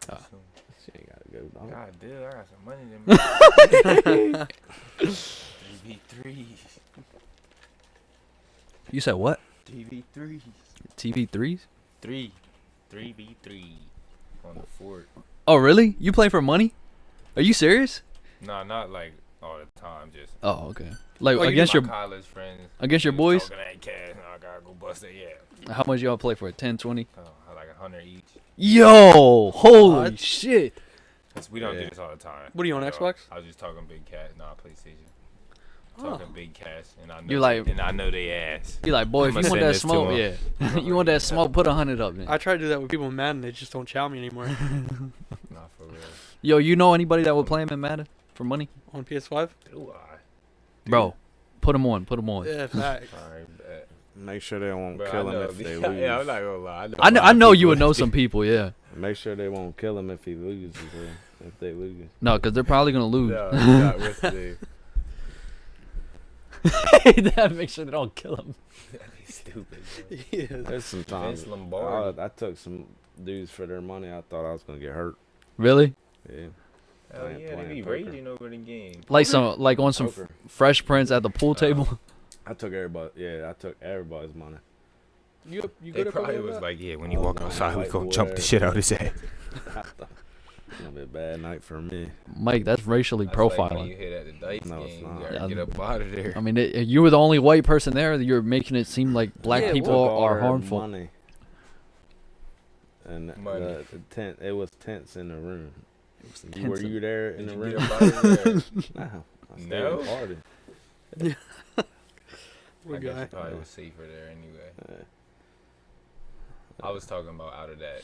So, She ain't gotta go. Dog. God, dude, I got some money to make. 3v3. You said what? 3v3. TV3s? 3v3 on the fort. Oh, really? You play for money? Are you serious? Nah, not like all the time. Just Oh, okay. Like Oh, you against my your college friends. against your We was boys? talking that cash, now I gotta go bust it. Yeah, How much y'all play for? 10, 20? like 100 each. Yo, holy What? shit. 'Cause we don't Yeah. do this all the time. What are you on, So, Xbox? I was just talking big cash, not PlayStation. Oh. Talking big cash, and I know You like- and I know they ass. You like, boy, if I'ma you want send that this to smoke, him. yeah. You want that smoke, put 100 up, man. I try to do that with people in Madden. They just don't chow me anymore. Not for real. Yo, you know anybody that would play him in Madden for money? On PS5? Do I? Bro, put him on, put him on. Yeah, facts. Alright, bet. Make sure they won't Bro, kill I him know if they yeah, lose. yeah, I'm not gonna lie. I know you would know some people, yeah. Make sure they won't kill him if he loses. If they lose. No, because they're probably going to lose. No, not with the. That make sure they don't kill him. Stupid. Bro. Yeah. There's some times Vince Lombardi. I took some dudes for their money. I thought I was gonna get hurt. Really? Yeah. Hell Playing- yeah, they playing be poker. raging over the game. Like on some Poker. Fresh Prince at the pool table? I took everybody. Yeah, I took everybody's money. You They good at probably poker was like like, yeah, when Oh, you walk no, outside, we white gonna boy jump the there. shit out his ass. It's gonna be a bad night for me. Mike, that's racially That's like when profiling. you hit at the dice No, it's game, not. you gotta Yeah. get up out of there. I mean, you were the only white person there. You're making it seem like black Yeah, people Took all are their harmful. Money. And Money. the tent, it was tents in the room. tents Were in- you there in Did the you room? get up out of there? No. I stayed No? at the party. I guess guy. you probably was safer there anyway. Yeah. I was talking about out of that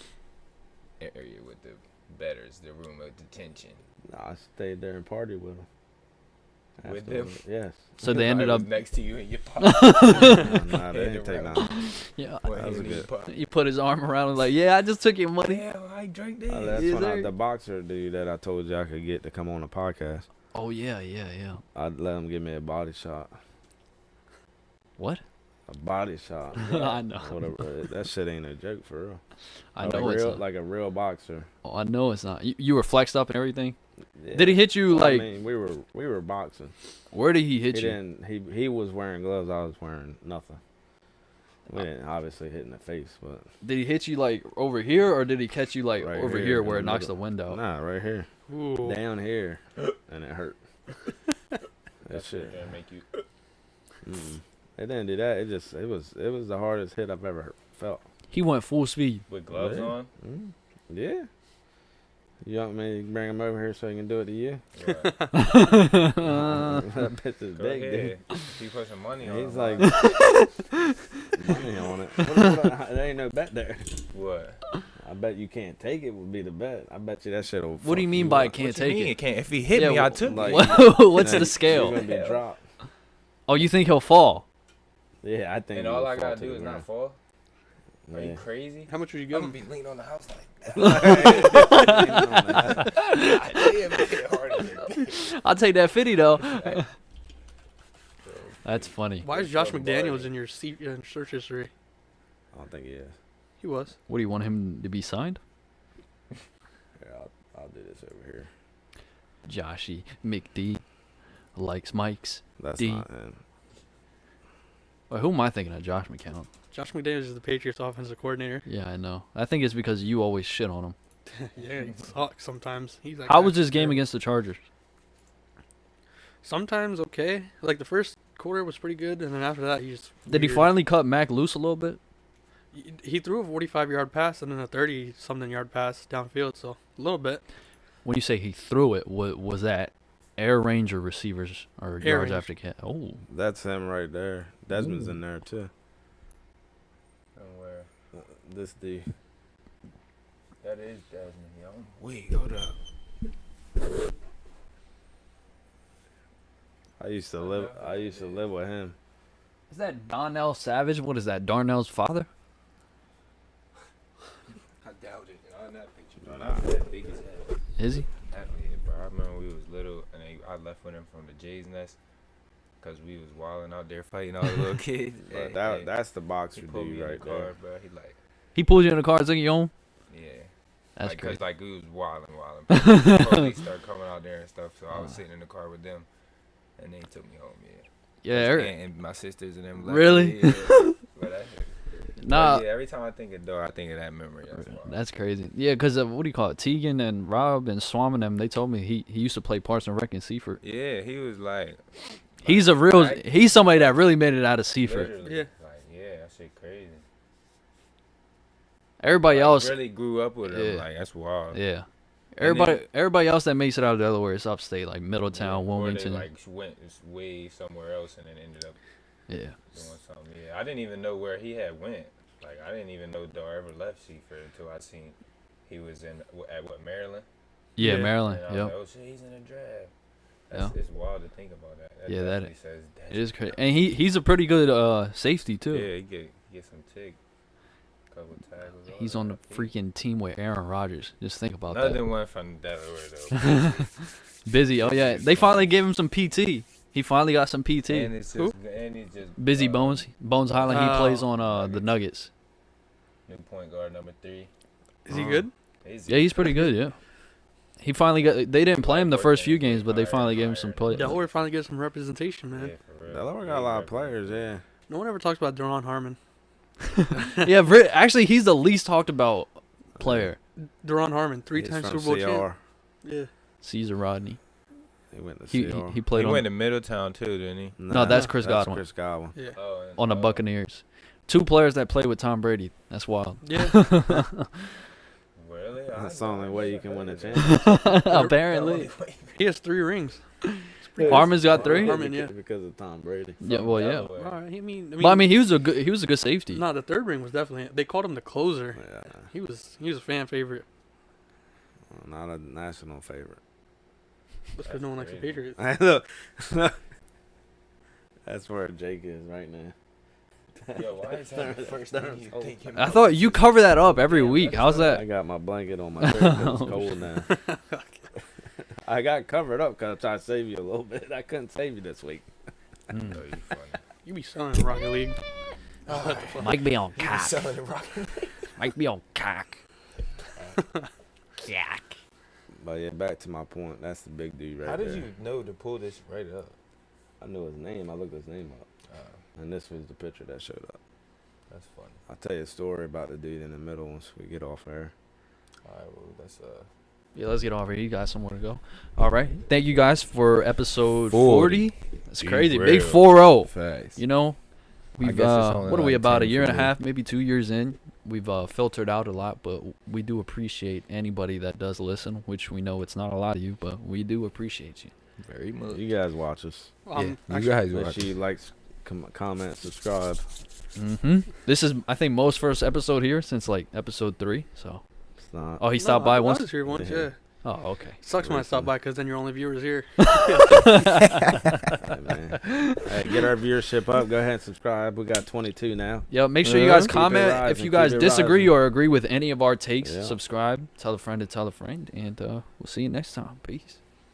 area with the betters, the room of detention. Nah, I stayed there and partied with them. With them? Yes. So they ended I up. was next to you in your pocket. Nah, they didn't take none. Yeah. What was hand in your good. pocket? He put his arm around him like, yeah, I just took your money. Damn, I drank Oh, this. that's Yes, when sir. the boxer dude that I told you I could get to come on the podcast. Oh yeah. I'd let him give me a body shot. What? A body shot. I know. Whatever. That shit ain't a joke for real. I like know a it's real, not. like a real boxer. Oh, I know it's not. You were flexed up and everything. Yeah. Did he hit you like? I mean, we were boxing. Where did he He hit you? didn't. He was wearing gloves. I was wearing nothing. We didn't obviously hit in the face, but Did he hit you like over here, or did he catch you like Right over here here in where the it knocks the middle. wind out? nah, right here, Ooh. down here, and it hurt. That shit. That make you. Mm-mm. It didn't do that. It was the hardest hit I've ever felt. He went full speed. With gloves Yeah. on? Mm. Yeah. You want me to bring him over here so he can do it to you? Right. That bitch is Go big, ahead. He put some money dude. on He's it, like man. money on it. There ain't no a bet there. What? I bet you can't take it would be the bet. I bet you that shit will. What do you fuck mean by up. can't What you take mean it? it can't? If he hit Yeah, me, I wh- took like- it. What's the You're scale? gonna be dropped. Oh, you think he'll fall? Yeah, I think. And he all would I fall gotta to do the is ground. not fall. Are Yeah. you crazy? How much would you I'm give gonna him? be leaning on the house like. I'll take that 50 though. That's funny. Why is Josh McDaniels in your search history? I don't think he is. He was. What do you want him to be signed? Here, I'll do this over here. Joshy McD likes Mike's. That's D. not him. Wait, who am I thinking of? Josh McCown. Josh McDaniels is the Patriots offensive coordinator. Yeah, I know. I think it's because you always shit on him. Yeah, he sucks sometimes. He's like. How was this game against the Chargers? Sometimes okay. Like the first quarter was pretty good, and then after that he just. Did he weird. finally cut Mac loose a little bit? He threw a 45-yard pass and then a 30-something yard pass downfield, so a little bit. When you say he threw it, was that air range or receivers or Air yards range. after catch? Oh, That's him right there. Desmond's Ooh. in there too. Somewhere. This D. That is Desmond, yo. Wait, hold up. I used to live with him. is that Darnell Savage? What is that? Darnell's father? I doubt it. On that picture, bro. That big as hell. Is he? That big, bro. I remember we was little, and I left with him from the Jay's Nest, cause we was wilding out there fighting all the little kids. But Hey, that's the boxer he pulled me dude in the right car, there. bro. He like, He pulled you in the car, took you home. yeah. That's like, great. cause like we was wilding. Police started coming out there and stuff, so I was sitting in the car with them, and they took me home. Yeah. Yeah, And my sisters and them. left Really? me, yeah. But that, nah, but yeah, every time I think of Dog, I think of that memory. That's wild. that's crazy. Yeah, because what do you call it? Tegan and Rob and Swam and them, they told me he used to play Parks and Rec in Seaford. Yeah, he was like. He's a real. like, He's somebody that really made it out of Seaford. literally, Yeah. Like, yeah, that shit crazy. Everybody Like, else, really grew up with him. Yeah. Like, that's wild. yeah. And Everybody else that makes it out of Delaware is upstate, like Middletown, Or Wilmington. they like went way somewhere else and then ended up yeah. doing something. Yeah, I didn't even know where he had went. Like, I didn't even know Dar ever left Seaford until I seen he was in at what Maryland. Yeah, Yeah. Maryland. And I was Yep. like, oh shit, he's in the draft. That's, It's wild to think about that. Yeah, that definitely says It is crazy, and he's a pretty good safety too. Yeah, he get some tick. Couple tackles. all He's that. on the freaking team with Aaron Rodgers. Just think about Nothing went from Delaware though. that. Busy. Oh yeah, they finally gave him some PT. He finally got some PT. And it's just, and he's just Busy Bones. Bones Highland. He Oh. plays on the Nuggets. New point guard number 3. Is he good? Yeah, he's pretty good. Yeah. He finally got. They didn't play him the first few games, but they finally gave him some play. Delaware finally gets some representation, man. Yeah, for real. Delaware got a lot of players, yeah. No one ever talks about Deron Harmon. Yeah, actually, he's the least talked about player. Deron Harmon, He's 3-time from Super Bowl champ. CR. Yeah. Caesar Rodney. He went to He CR. he played He on went to Middletown too, didn't he? No, that's Chris Godwin. Chris Godwin. Yeah. Oh, and- on the oh, Buccaneers. 2 players that played with Tom Brady. That's wild. Yeah. Really? That's the only way you can win a championship. Apparently. He has 3 rings. Harmon's got 3. Harmon, yeah. Because of Tom Brady. Yeah, well, yeah. All right. I mean, But I mean, he was a good safety. no, the 3rd ring was definitely. They called him the closer. Yeah. He was a fan favorite. Not a national favorite. That's because no one likes the crazy. Patriots. Look. That's where Jake is right now. Yo, why is that the first thing you think I thought you cover that up every week. How's I that? got my blanket on my shirt 'cause it's cold now. I got covered up because I tried to save you a little bit. I couldn't save you this week. Oh, you funny. You be selling in Rocket League. Mike be on cock. Selling the rock. Mike be on cock. Jack. But yeah, back to my point. That's the big dude right How there. did you know to pull this right up? I knew his name. I looked his name up. And this was the picture that showed up. That's funny. I'll tell you a story about the dude in the middle once we get off air. All right, well, that's Yeah, let's get over here. You guys somewhere to go. All right. Thank you guys for episode 40. That's crazy. Big 4-0. Facts. You know, we've guess it's only what are we like about 10 a year and a for me. half, maybe 2 years in. We've filtered out a lot, but we do appreciate anybody that does listen, which we know it's not a lot of you, but we do appreciate you. Very much. You guys watch us. You Actually, guys Make watch. sure you like, comment, subscribe. This is, I think, Mo's first episode here since like episode 3. So. It's not. Oh, he stopped by I once. was here once, yeah. Oh, okay. Sucks when I stop by because then you're only viewers here. Hey, man. Hey, get our viewership up. Go ahead and subscribe. We got 22 now. Yo, make sure you guys Keep it comment if rising, you guys keep it disagree rising. or agree with any of our takes. Yeah. Subscribe, tell a friend to tell a friend, and we'll see you next time. Peace.